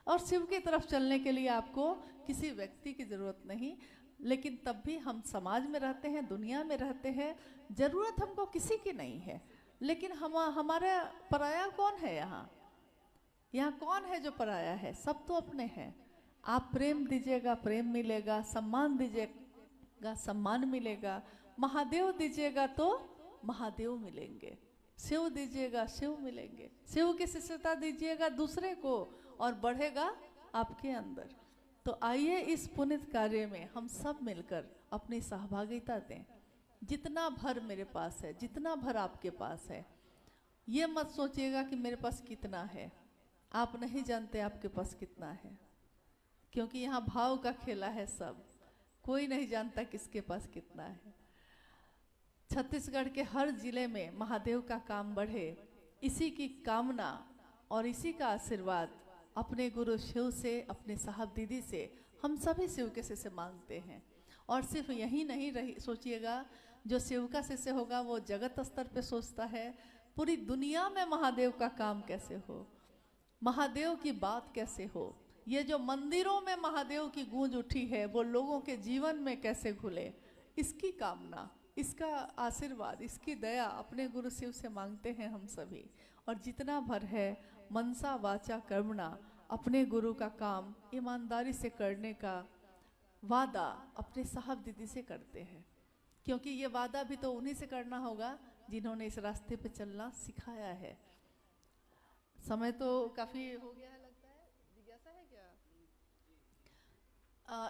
और शिव की तरफ चलने के लिए आपको किसी व्यक्ति की ज़रूरत नहीं। लेकिन तब भी हम समाज में रहते हैं, दुनिया में रहते हैं, ज़रूरत हमको किसी की नहीं है। लेकिन हमारा पराया कौन है यहाँ? यहाँ कौन है जो पराया है? सब तो अपने हैं। आप प्रेम दीजिएगा प्रेम मिलेगा, सम्मान दीजिएगा सम्मान मिलेगा, महादेव दीजिएगा तो महादेव मिलेंगे, शिव दीजिएगा शिव मिलेंगे, शिव की शिष्यता दीजिएगा दूसरे को और बढ़ेगा आपके अंदर। तो आइए इस पुनित कार्य में हम सब मिलकर अपनी सहभागिता दें। जितना भर मेरे पास है, जितना भर आपके पास है, ये मत सोचिएगा कि मेरे पास कितना है। आप नहीं जानते आपके पास कितना है, क्योंकि यहाँ भाव का खेला है। सब कोई नहीं जानता किसके पास कितना है। छत्तीसगढ़ के हर जिले में महादेव का काम बढ़े, इसी की कामना और इसी का आशीर्वाद अपने गुरु शिव से, अपने साहब दीदी से हम सभी शिव के शिष्य मांगते हैं। और सिर्फ यही नहीं रही सोचिएगा, जो शिव का शिष्य होगा वो जगत स्तर पे सोचता है पूरी दुनिया में महादेव का काम कैसे हो, महादेव की बात कैसे हो। ये जो मंदिरों में महादेव की गूंज उठी है वो लोगों के जीवन में कैसे घुले, इसकी कामना, इसका आशीर्वाद, इसकी दया अपने गुरु शिव से मांगते हैं हम सभी। और जितना भर है मनसा वाचा कर्मणा, अपने गुरु का काम ईमानदारी से करने का वादा अपने साहब दीदी से करते हैं। क्योंकि ये वादा भी तो उन्हीं से करना होगा जिन्होंने इस रास्ते पे चलना सिखाया है। समय तो काफ़ी हो गया है लगता है। जिज्ञासा है क्या?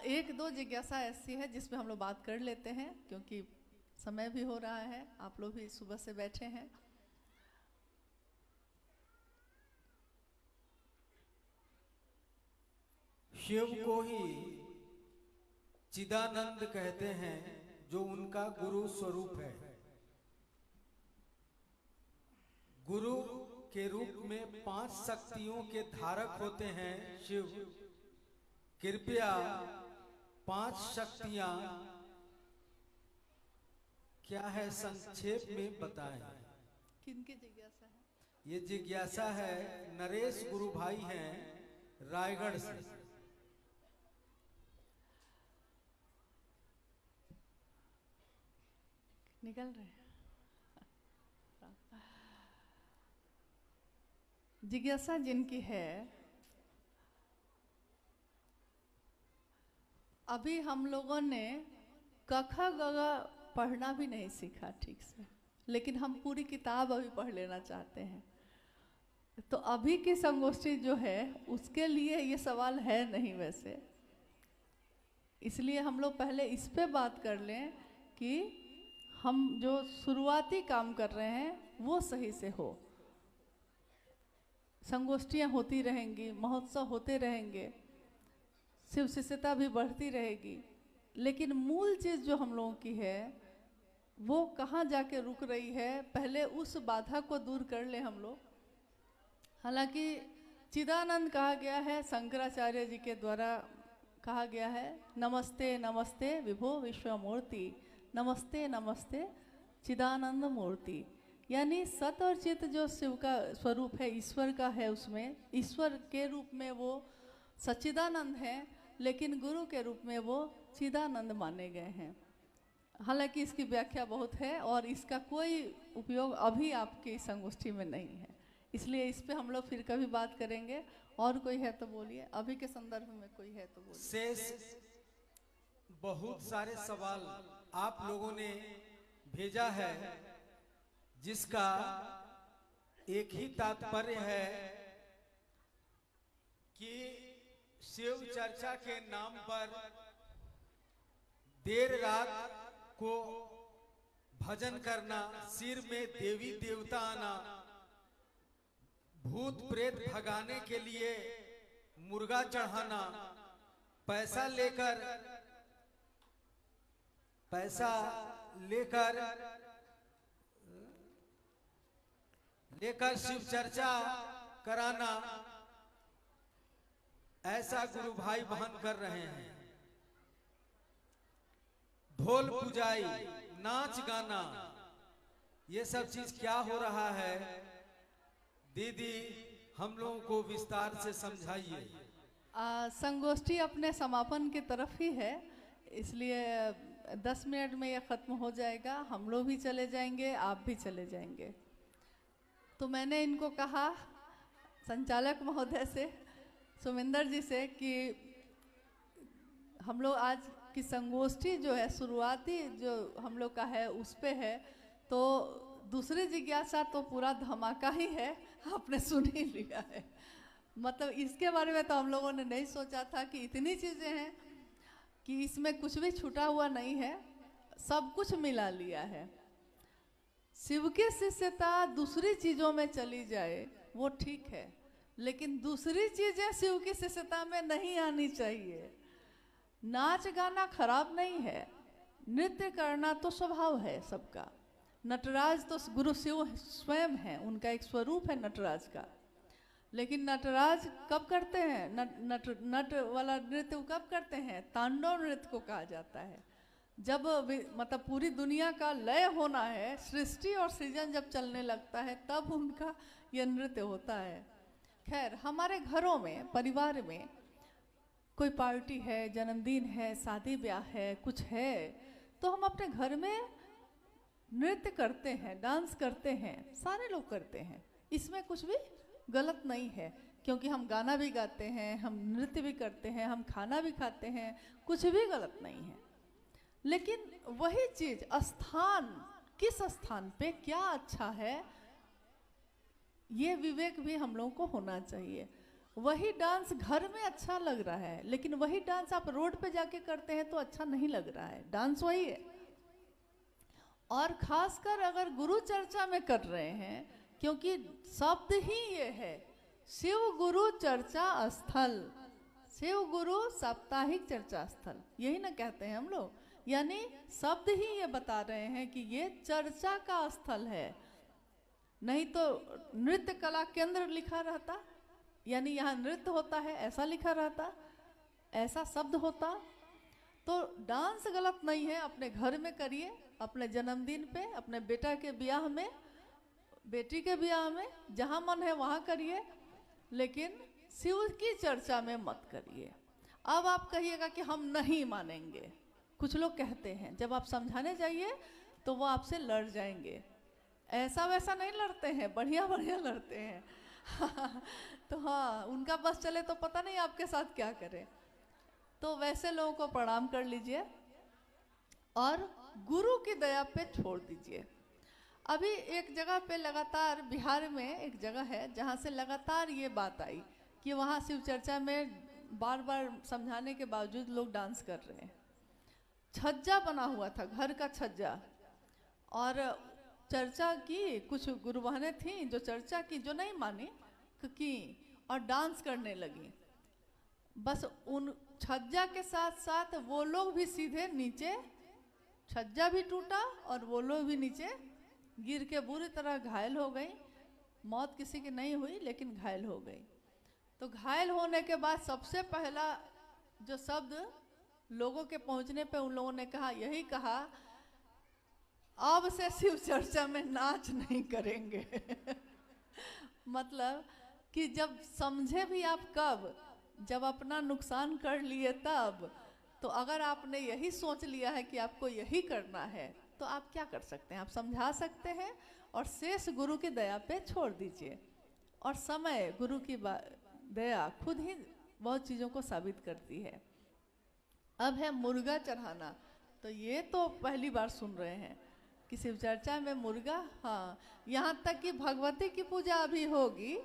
1-2 जिज्ञासा ऐसी है जिसमें हम लोग बात कर लेते हैं, क्योंकि समय भी हो रहा है, आप लोग भी सुबह से बैठे हैं। शिव को ही चिदानंद कहते हैं, जो उनका गुरु स्वरूप है। गुरु के रूप में 5 शक्तियों के धारक होते हैं शिव। कृपया 5 शक्तियां क्या है संक्षेप में बताएं। किनकी जिज्ञासा है? ये जिज्ञासा है नरेश गुरु भाई हैं रायगढ़ से। निकल रहे हैं। जिज्ञासा जिनकी है, अभी हम लोगों ने कखा गगा पढ़ना भी नहीं सीखा ठीक से, लेकिन हम पूरी किताब अभी पढ़ लेना चाहते हैं। तो अभी की संगोष्ठी जो है उसके लिए ये सवाल है नहीं वैसे, इसलिए हम लोग पहले इस पे बात कर लें कि हम जो शुरुआती काम कर रहे हैं वो सही से हो। संगोष्ठियाँ होती रहेंगी, महोत्सव होते रहेंगे, शिव शिष्यता भी बढ़ती रहेगी, लेकिन मूल चीज़ जो हम लोगों की है वो कहाँ जाके रुक रही है, पहले उस बाधा को दूर कर ले हम लोग। हालांकि चिदानंद कहा गया है, शंकराचार्य जी के द्वारा कहा गया है, नमस्ते नमस्ते विभो विश्वमूर्ति, नमस्ते नमस्ते चिदानंद मूर्ति। यानी सत और चित जो शिव का स्वरूप है, ईश्वर का है, उसमें ईश्वर के रूप में वो सच्चिदानंद है, लेकिन गुरु के रूप में वो चिदानंद माने गए हैं। हालांकि इसकी व्याख्या बहुत है और इसका कोई उपयोग अभी आपकी संगोष्ठी में नहीं है, इसलिए इस पे हम लोग फिर कभी बात करेंगे। और कोई है तो बोलिए, अभी के संदर्भ में कोई है तो बोलिए। शेष बहुत सारे सवाल आप लोगों ने भेजा है, जिसका एक ही तात्पर्य है कि शिव चर्चा के नाम पर देर रात को भजन करना, सिर में देवी देवता आना, भूत प्रेत भगाने के लिए मुर्गा चढ़ाना, पैसा लेकर शिव चर्चा कराना, ऐसा गुरु भाई बहन कर रहे हैं। ढोल पुजाई, नाच गाना, ये सब चीज क्या हो रहा है दीदी, हम लोगों को विस्तार से समझाइए। संगोष्ठी अपने समापन की तरफ ही है, इसलिए 10 मिनट में यह ख़त्म हो जाएगा। हम लोग भी चले जाएंगे, आप भी चले जाएंगे। तो मैंने इनको कहा, संचालक महोदय से, सुमिंदर जी से, कि हम लोग आज की संगोष्ठी जो है शुरुआती जो हम लोग का है उस पे है, तो दूसरी जिज्ञासा तो पूरा धमाका ही है, आपने सुन ही लिया है। मतलब इसके बारे में तो हम लोगों ने नहीं सोचा था कि इतनी चीज़ें हैं कि इसमें कुछ भी छूटा हुआ नहीं है, सब कुछ मिला लिया है। शिव की शिष्यता दूसरी चीज़ों में चली जाए वो ठीक है, लेकिन दूसरी चीज़ें शिव की शिष्यता में नहीं आनी चाहिए। नाच गाना खराब नहीं है, नृत्य करना तो स्वभाव है सबका। नटराज तो गुरु शिव स्वयं है, उनका एक स्वरूप है नटराज का। लेकिन नटराज कब करते हैं, नट वाला नृत्य कब करते हैं? तांडव नृत्य को कहा जाता है। जब मतलब पूरी दुनिया का लय होना है, सृष्टि और सृजन जब चलने लगता है, तब उनका यह नृत्य होता है। खैर, हमारे घरों में, परिवार में कोई पार्टी है, जन्मदिन है, शादी ब्याह है, कुछ है, तो हम अपने घर में नृत्य करते हैं, डांस करते हैं, सारे लोग करते हैं। इसमें कुछ भी गलत नहीं है, क्योंकि हम गाना भी गाते हैं, हम नृत्य भी करते हैं, हम खाना भी खाते हैं, कुछ भी गलत नहीं है। लेकिन वही चीज स्थान, किस स्थान पे क्या अच्छा है, ये विवेक भी हम लोगों को होना चाहिए। वही डांस घर में अच्छा लग रहा है, लेकिन वही डांस आप रोड पे जाके करते हैं तो अच्छा नहीं लग रहा है। डांस वही है। और खासकर अगर गुरु चर्चा में कर रहे हैं, क्योंकि शब्द ही ये है, शिव गुरु चर्चा स्थल, शिव गुरु साप्ताहिक चर्चा स्थल, यही ना कहते हैं हम लोग। यानी शब्द ही ये बता रहे हैं कि ये चर्चा का स्थल है। नहीं तो नृत्य कला केंद्र लिखा रहता, यानी यहाँ नृत्य होता है ऐसा लिखा रहता, ऐसा शब्द होता। तो डांस गलत नहीं है, अपने घर में करिए, अपने जन्मदिन पे, अपने बेटा के ब्याह में बेटी के ब्याह में जहाँ मन है वहाँ करिए, लेकिन शिव की चर्चा में मत करिए। अब आप कहिएगा कि हम नहीं मानेंगे, कुछ लोग कहते हैं, जब आप समझाने जाइए तो वो आपसे लड़ जाएंगे। ऐसा वैसा नहीं लड़ते हैं, बढ़िया बढ़िया लड़ते हैं। तो हाँ, उनका बस चले तो पता नहीं आपके साथ क्या करें। तो वैसे लोगों को प्रणाम कर लीजिए और गुरु की दया पे छोड़ दीजिए। अभी एक जगह पे लगातार, बिहार में एक जगह है जहाँ से लगातार ये बात आई कि वहाँ शिव चर्चा में बार बार समझाने के बावजूद लोग डांस कर रहे हैं। छज्जा बना हुआ था, घर का छज्जा, और चर्चा की कुछ गुरु बहनें थीं जो चर्चा की, जो नहीं मानी की और डांस करने लगी। बस उन छज्जा के साथ साथ वो लोग भी सीधे नीचे, छज्जा भी टूटा और वो लोग भी नीचे गिर के बुरी तरह घायल हो गई। मौत किसी की नहीं हुई लेकिन घायल हो गई। तो घायल होने के बाद सबसे पहला जो शब्द लोगों के पहुंचने पे उन लोगों ने कहा, यही कहा, अब से शिव चर्चा में नाच नहीं करेंगे। मतलब कि जब समझे भी आप कब, जब अपना नुकसान कर लिए तब। तो अगर आपने यही सोच लिया है कि आपको यही करना है तो आप क्या कर सकते हैं? आप समझा सकते हैं और शेष गुरु की दया पे छोड़ दीजिए। और समय, गुरु की दया खुद ही बहुत चीज़ों को साबित करती है। अब है मुर्गा चढ़ाना। तो ये तो पहली बार सुन रहे हैं कि शिव चर्चा में मुर्गा। हाँ, यहाँ तक कि भगवती की पूजा अभी होगी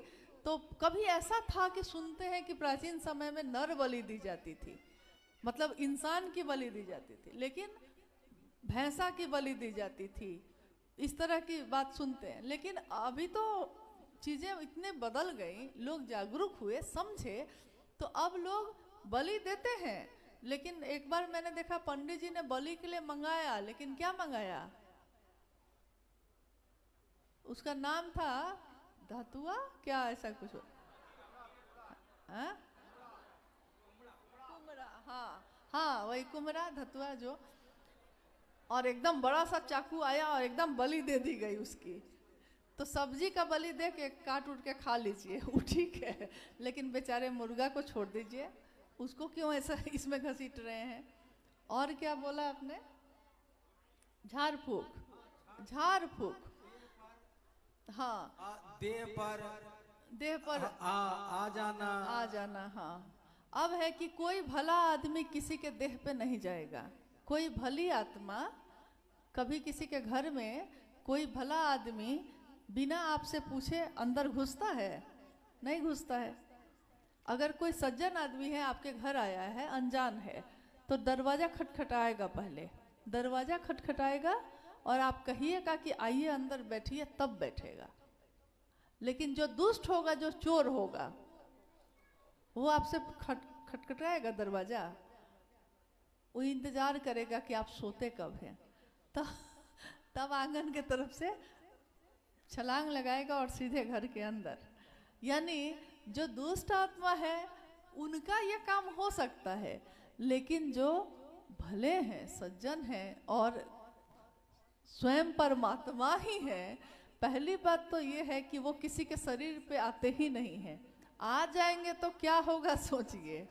तो कभी ऐसा था कि सुनते हैं कि प्राचीन समय में नर बलि दी जाती थी, मतलब इंसान की बलि दी जाती थी, लेकिन भैंसा की बलि दी जाती थी, इस तरह की बात सुनते हैं। लेकिन अभी तो चीज़ें इतने बदल गई, लोग जागरूक हुए, समझे, तो अब लोग बलि देते हैं। लेकिन एक बार मैंने देखा पंडित जी ने बलि के लिए मंगाया, लेकिन क्या मंगाया? उसका नाम था धतुआ, क्या ऐसा कुछ, कुमरा। हाँ हाँ, वही कुमरा धतुआ जो, और एकदम बड़ा सा चाकू आया और एकदम बलि दे दी गई उसकी। तो सब्जी का बलि दे के काट उठ के खा लीजिए, वो ठीक है, लेकिन बेचारे मुर्गा को छोड़ दीजिए। उसको क्यों ऐसा इसमें घसीट रहे हैं? और क्या बोला आपने? झाड़ फूक, झाड़ फूक। हाँ, देह पर आ जाना। हाँ, अब है कि कोई भला आदमी किसी के देह पे नहीं जाएगा। कोई भली आत्मा कभी किसी के घर में, कोई भला आदमी बिना आपसे पूछे अंदर घुसता है? नहीं घुसता है। अगर कोई सज्जन आदमी है, आपके घर आया है, अनजान है, तो दरवाजा खटखटाएगा, पहले दरवाजा खटखटाएगा और आप कहिएगा कि आइए अंदर बैठिए, तब बैठेगा। लेकिन जो दुष्ट होगा, जो चोर होगा, वो आपसे खटखटाएगा दरवाजा, वो इंतजार करेगा कि आप सोते कब हैं, तब आंगन के तरफ से छलांग लगाएगा और सीधे घर के अंदर। यानी जो दुष्ट आत्मा है उनका ये काम हो सकता है, लेकिन जो भले हैं, सज्जन हैं और स्वयं परमात्मा ही है, पहली बात तो ये है कि वो किसी के शरीर पे आते ही नहीं हैं। आ जाएंगे तो क्या होगा सोचिए।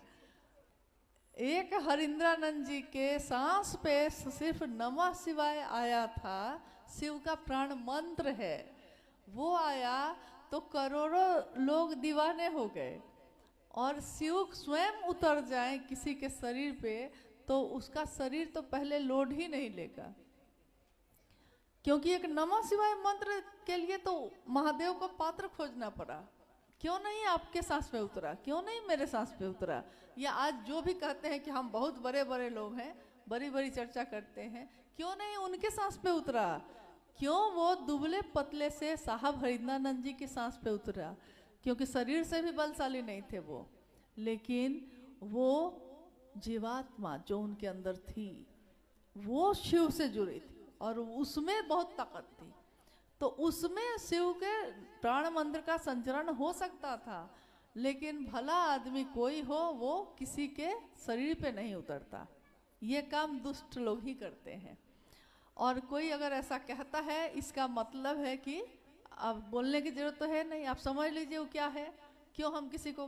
एक हरिंद्रानंद जी के सांस पे सिर्फ नमः शिवाय आया था, शिव का प्राण मंत्र है, वो आया तो करोड़ों लोग दीवाने हो गए। और शिव स्वयं उतर जाए किसी के शरीर पे तो उसका शरीर तो पहले लोड ही नहीं लेगा, क्योंकि एक नमः शिवाय मंत्र के लिए तो महादेव को पात्र खोजना पड़ा। क्यों नहीं आपके सांस पे उतरा? क्यों नहीं मेरे सांस पे उतरा? या आज जो भी कहते हैं कि हम बहुत बड़े बड़े लोग हैं, बड़ी बड़ी चर्चा करते हैं, क्यों नहीं उनके सांस पे उतरा? क्यों वो दुबले पतले से साहब हरिंद्रानंद जी की सांस पे उतरा? क्योंकि शरीर से भी बलशाली नहीं थे वो, लेकिन वो जीवात्मा जो उनके अंदर थी वो शिव से जुड़ी थी और उसमें बहुत ताकत थी। तो उसमें शिव के प्राण मंत्र का संचरण हो सकता था, लेकिन भला आदमी कोई हो वो किसी के शरीर पे नहीं उतरता। ये काम दुष्ट लोग ही करते हैं। और कोई अगर ऐसा कहता है, इसका मतलब है कि अब बोलने की जरूरत तो है नहीं, आप समझ लीजिए वो क्या है। क्यों हम किसी को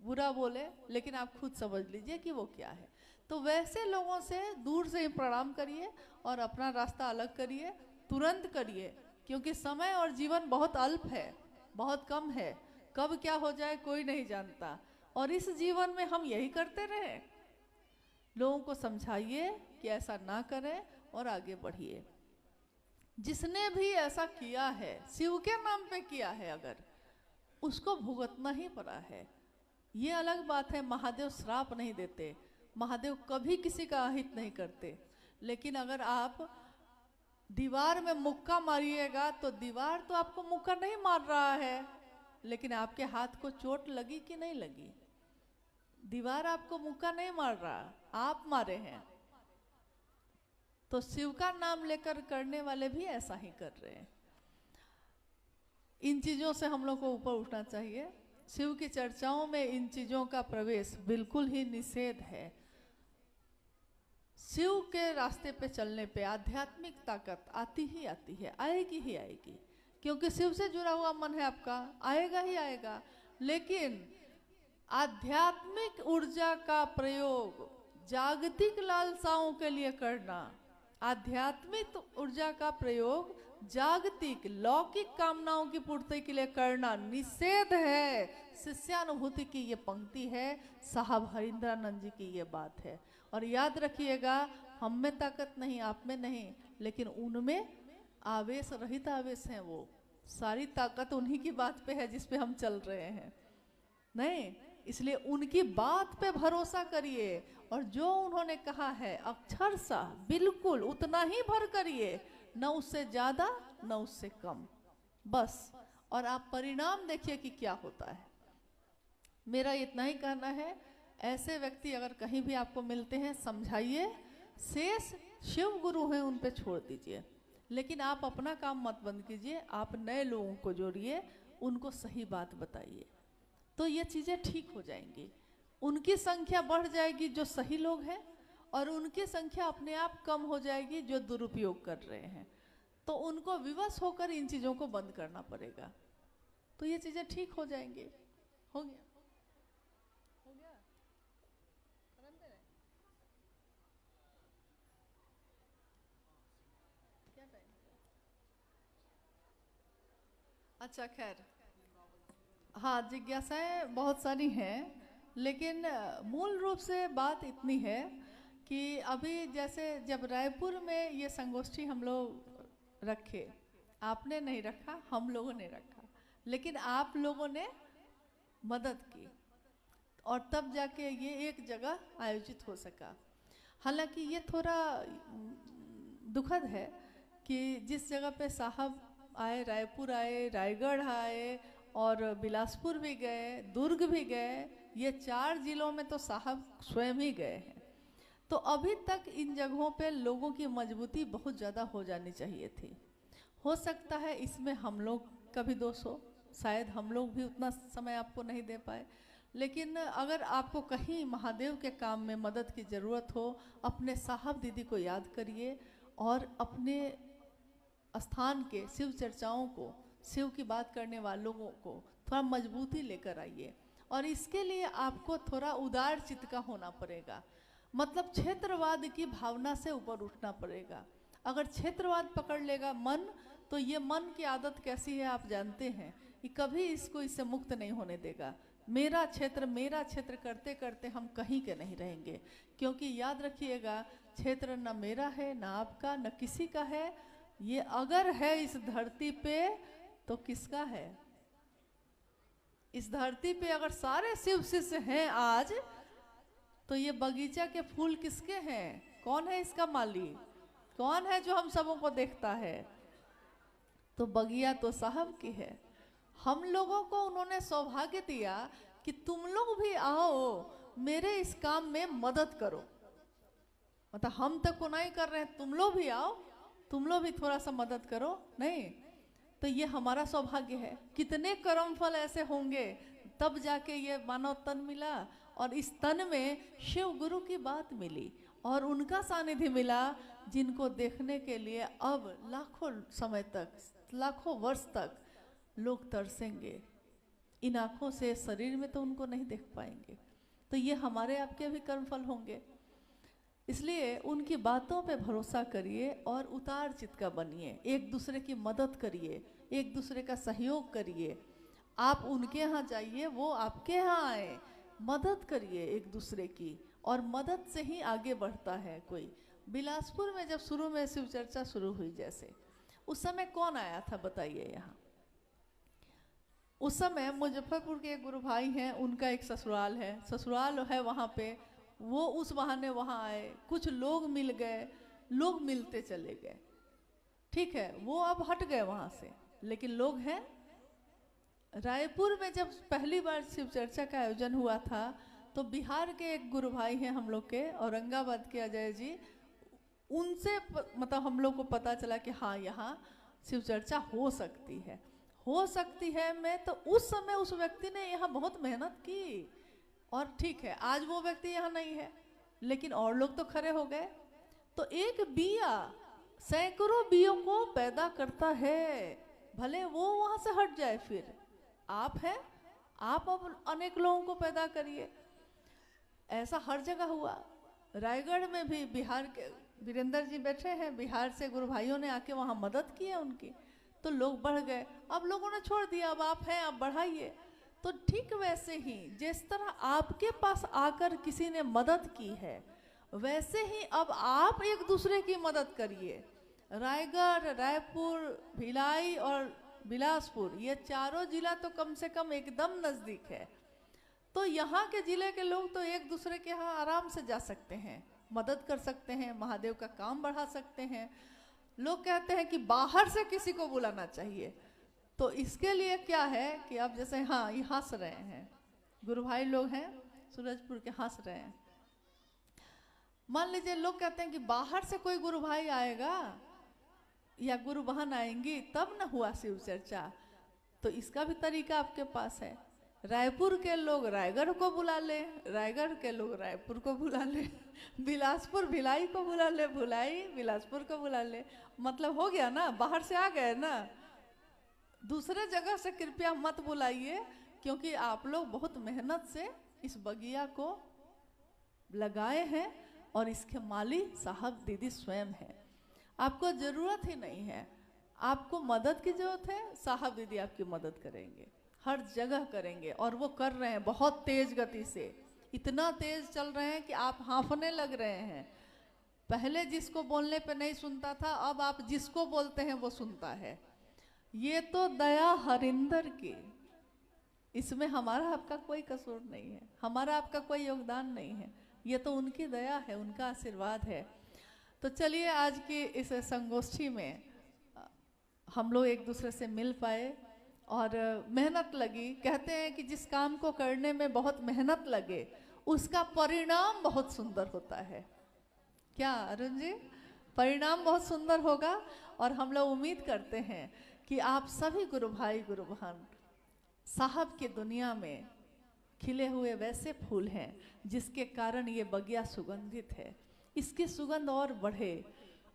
बुरा बोले, लेकिन आप खुद समझ लीजिए कि वो क्या है। तो वैसे लोगों से दूर से ही प्रणाम करिए और अपना रास्ता अलग करिए, तुरंत करिए, क्योंकि समय और जीवन बहुत अल्प है, बहुत कम है। कब क्या हो जाए कोई नहीं जानता, और इस जीवन में हम यही करते रहे। लोगों को समझाइए कि ऐसा ना करें और आगे बढ़िए। जिसने भी ऐसा किया है, शिव के नाम पे किया है, अगर उसको भुगतना ही पड़ा है। ये अलग बात है, महादेव श्राप नहीं देते, महादेव कभी किसी का अहित नहीं करते। लेकिन अगर आप दीवार में मुक्का मारिएगा तो दीवार तो आपको मुक्का नहीं मार रहा है, लेकिन आपके हाथ को चोट लगी कि नहीं लगी? दीवार आपको मुक्का नहीं मार रहा, आप मारे हैं। तो शिव का नाम लेकर करने वाले भी ऐसा ही कर रहे हैं। इन चीजों से हम लोग को ऊपर उठना चाहिए। शिव की चर्चाओं में इन चीजों का प्रवेश बिल्कुल ही निषेध है। शिव के रास्ते पे चलने पे आध्यात्मिक ताकत आती ही आती है, आएगी ही आएगी, क्योंकि शिव से जुड़ा हुआ मन है आपका, आएगा ही आएगा। लेकिन आध्यात्मिक ऊर्जा का प्रयोग जागतिक लालसाओं के लिए करना, आध्यात्मिक ऊर्जा का प्रयोग जागतिक लौकिक कामनाओं की पूर्ति के लिए करना निषेध है। शिष्यानुभूति की ये पंक्ति है, साहब हरिंद्रानंद जी की ये बात है। और याद रखिएगा, हम में ताकत नहीं, आप में नहीं, लेकिन उनमें आवेश रहित आवेश है। वो सारी ताकत उन्हीं की बात पे है जिस पे हम चल रहे हैं, नहीं। इसलिए उनकी बात पे भरोसा करिए, और जो उन्होंने कहा है अक्षरशः बिल्कुल उतना ही भर करिए, न उससे ज्यादा न उससे कम, बस। और आप परिणाम देखिए कि क्या होता है। मेरा इतना ही कहना है, ऐसे व्यक्ति अगर कहीं भी आपको मिलते हैं समझाइए, शेष शिव गुरु हैं उन पे छोड़ दीजिए, लेकिन आप अपना काम मत बंद कीजिए। आप नए लोगों को जोड़िए, उनको सही बात बताइए, तो ये चीज़ें ठीक हो जाएंगी। उनकी संख्या बढ़ जाएगी जो सही लोग हैं, और उनकी संख्या अपने आप कम हो जाएगी जो दुरुपयोग कर रहे हैं। तो उनको विवश होकर इन चीज़ों को बंद करना पड़ेगा, तो ये चीज़ें ठीक हो जाएंगी। हो गया, हो गया। क्या टाइम? अच्छा, खैर, हाँ, जिज्ञासाएं बहुत सारी हैं, लेकिन मूल रूप से बात इतनी है कि अभी जैसे जब रायपुर में ये संगोष्ठी हम लोग रखे, आपने नहीं रखा, हम लोगों ने रखा, लेकिन आप लोगों ने मदद की, और तब जाके ये एक जगह आयोजित हो सका। हालांकि ये थोड़ा दुखद है कि जिस जगह पे साहब आए, रायपुर आए, रायगढ़ आए, और बिलासपुर भी गए, दुर्ग भी गए, ये 4 जिलों में तो साहब स्वयं ही गए हैं। तो अभी तक इन जगहों पे लोगों की मजबूती बहुत ज़्यादा हो जानी चाहिए थी। हो सकता है इसमें हम लोग का भी दोष हो, शायद हम लोग भी उतना समय आपको नहीं दे पाए। लेकिन अगर आपको कहीं महादेव के काम में मदद की ज़रूरत हो, अपने साहब दीदी को याद करिए, और अपने स्थान के शिव चर्चाओं को, शिव की बात करने वालों को थोड़ा मजबूती लेकर आइए। और इसके लिए आपको थोड़ा उदार चित्त का होना पड़ेगा, मतलब क्षेत्रवाद की भावना से ऊपर उठना पड़ेगा। अगर क्षेत्रवाद पकड़ लेगा मन, तो ये मन की आदत कैसी है आप जानते हैं, कि कभी इससे मुक्त नहीं होने देगा। मेरा क्षेत्र करते करते हम कहीं के नहीं रहेंगे, क्योंकि याद रखिएगा, क्षेत्र न मेरा है, न आपका, न किसी का है। ये अगर है इस धरती पे तो किसका है? इस धरती पे अगर सारे शिव शिष्य हैं आज, तो ये बगीचा के फूल किसके हैं? कौन है इसका मालिक? कौन है जो हम सबों को देखता है? तो बगिया तो साहब की है। हम लोगों को उन्होंने सौभाग्य दिया कि तुम लोग भी आओ, मेरे इस काम में मदद करो। मतलब हम तक को नहीं कर रहे हैं, तुम लोग भी आओ, तुम लोग भी थोड़ा सा मदद करो, नहीं? तो ये हमारा सौभाग्य है। कितने कर्म फल ऐसे होंगे, तब जाके ये मानव तन मिला, और इस तन में शिव गुरु की बात मिली, और उनका सानिध्य मिला, जिनको देखने के लिए अब लाखों समय तक लाखों वर्ष तक लोग तरसेंगे, इन आँखों से शरीर में तो उनको नहीं देख पाएंगे। तो ये हमारे आपके भी कर्मफल होंगे। इसलिए उनकी बातों पे भरोसा करिए और उतार चित्त का बनिए, एक दूसरे की मदद करिए, एक दूसरे का सहयोग करिए। आप उनके यहाँ जाइए, वो आपके यहाँ आए, मदद करिए एक दूसरे की, और मदद से ही आगे बढ़ता है कोई। बिलासपुर में जब शुरू में शिव चर्चा शुरू हुई, जैसे उस समय कौन आया था बताइए यहाँ? उस समय मुजफ्फरपुर के एक गुरु भाई हैं, उनका एक ससुराल है वहाँ पे, वो उस बहाने वहाँ आए, कुछ लोग मिल गए, लोग मिलते चले गए, ठीक है, वो अब हट गए वहाँ से, लेकिन लोग हैं। रायपुर में जब पहली बार शिव चर्चा का आयोजन हुआ था, तो बिहार के एक गुरु भाई हैं हम लोग के, औरंगाबाद के अजय जी, उनसे मतलब हम लोग को पता चला कि हाँ यहाँ शिव चर्चा हो सकती है मैं, तो उस समय उस व्यक्ति ने यहाँ बहुत मेहनत की, और ठीक है आज वो व्यक्ति यहाँ नहीं है, लेकिन और लोग तो खड़े हो गए। तो एक बिया सैकड़ों बियों को पैदा करता है, भले वो वहाँ से हट जाए, फिर आप हैं, आप अब अनेक लोगों को पैदा करिए। ऐसा हर जगह हुआ। रायगढ़ में भी बिहार के वीरेंद्र जी बैठे हैं, बिहार से गुरु भाइयों ने आके वहाँ मदद की है उनकी, तो लोग बढ़ गए। अब लोगों ने छोड़ दिया, अब आप हैं, आप बढ़ाइए। तो ठीक वैसे ही जिस तरह आपके पास आकर किसी ने मदद की है, वैसे ही अब आप एक दूसरे की मदद करिए। रायगढ़, रायपुर, भिलाई और बिलासपुर, ये चारों जिला तो कम से कम एकदम नज़दीक है। तो यहाँ के जिले के लोग तो एक दूसरे के यहाँ आराम से जा सकते हैं, मदद कर सकते हैं, महादेव का काम बढ़ा सकते हैं। लोग कहते हैं कि बाहर से किसी को बुलाना चाहिए, तो इसके लिए क्या है कि अब जैसे हाँ ये हंस रहे हैं, गुरु भाई लोग हैं सूरजपुर के, हंस रहे हैं। मान लीजिए लोग कहते हैं कि बाहर से कोई गुरु भाई आएगा या गुरु बहन आएंगी तब न हुआ शिव चर्चा, तो इसका भी तरीका आपके पास है। रायपुर के लोग रायगढ़ को बुला ले, रायगढ़ के लोग रायपुर को बुला ले, बिलासपुर भिलाई को बुला ले, भिलाई बिलासपुर को बुला ले, मतलब हो गया ना, बाहर से आ गए ना। दूसरे जगह से कृपया मत बुलाइए, क्योंकि आप लोग बहुत मेहनत से इस बगिया को लगाए हैं और इसके माली साहब दीदी स्वयं हैं। आपको ज़रूरत ही नहीं है, आपको मदद की ज़रूरत है, साहब दीदी आपकी मदद करेंगे, हर जगह करेंगे, और वो कर रहे हैं बहुत तेज गति से, इतना तेज चल रहे हैं कि आप हाँफने लग रहे हैं। पहले जिसको बोलने पे नहीं सुनता था, अब आप जिसको बोलते हैं वो सुनता है। ये तो दया हरिंदर की, इसमें हमारा आपका कोई कसूर नहीं है, हमारा आपका कोई योगदान नहीं है, ये तो उनकी दया है, उनका आशीर्वाद है। तो चलिए आज की इस संगोष्ठी में हम लोग एक दूसरे से मिल पाए और मेहनत लगी। कहते हैं कि जिस काम को करने में बहुत मेहनत लगे उसका परिणाम बहुत सुंदर होता है। क्या अरुण जी, परिणाम बहुत सुंदर होगा। और हम लोग उम्मीद करते हैं कि आप सभी गुरु भाई गुरु बहन साहब की दुनिया में खिले हुए वैसे फूल हैं जिसके कारण ये बगिया सुगंधित है। इसकी सुगंध और बढ़े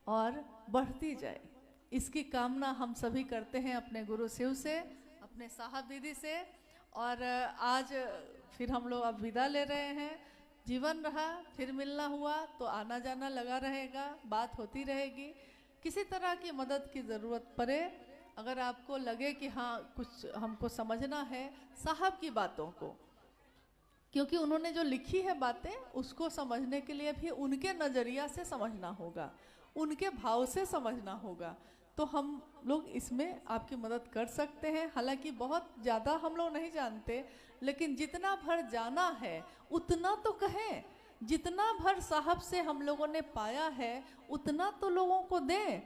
और बढ़ती जाए, इसकी कामना हम सभी करते हैं अपने गुरु शिव से, अपने साहब दीदी से। और आज फिर हम लोग अब विदा ले रहे हैं। जीवन रहा, फिर मिलना हुआ तो आना जाना लगा रहेगा, बात होती रहेगी। किसी तरह की मदद की ज़रूरत पड़े, अगर आपको लगे कि हाँ कुछ हमको समझना है साहब की बातों को, क्योंकि उन्होंने जो लिखी है बातें उसको समझने के लिए भी उनके नज़रिया से समझना होगा, उनके भाव से समझना होगा, तो हम लोग इसमें आपकी मदद कर सकते हैं। हालांकि बहुत ज़्यादा हम लोग नहीं जानते, लेकिन जितना भर जाना है उतना तो कहें, जितना भर साहब से हम लोगों ने पाया है उतना तो लोगों को दें।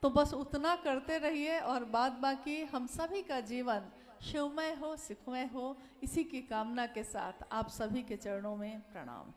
तो बस उतना करते रहिए और बाद बाकी हम सभी का जीवन शिवमय हो, सुखमय हो, इसी की कामना के साथ आप सभी के चरणों में प्रणाम।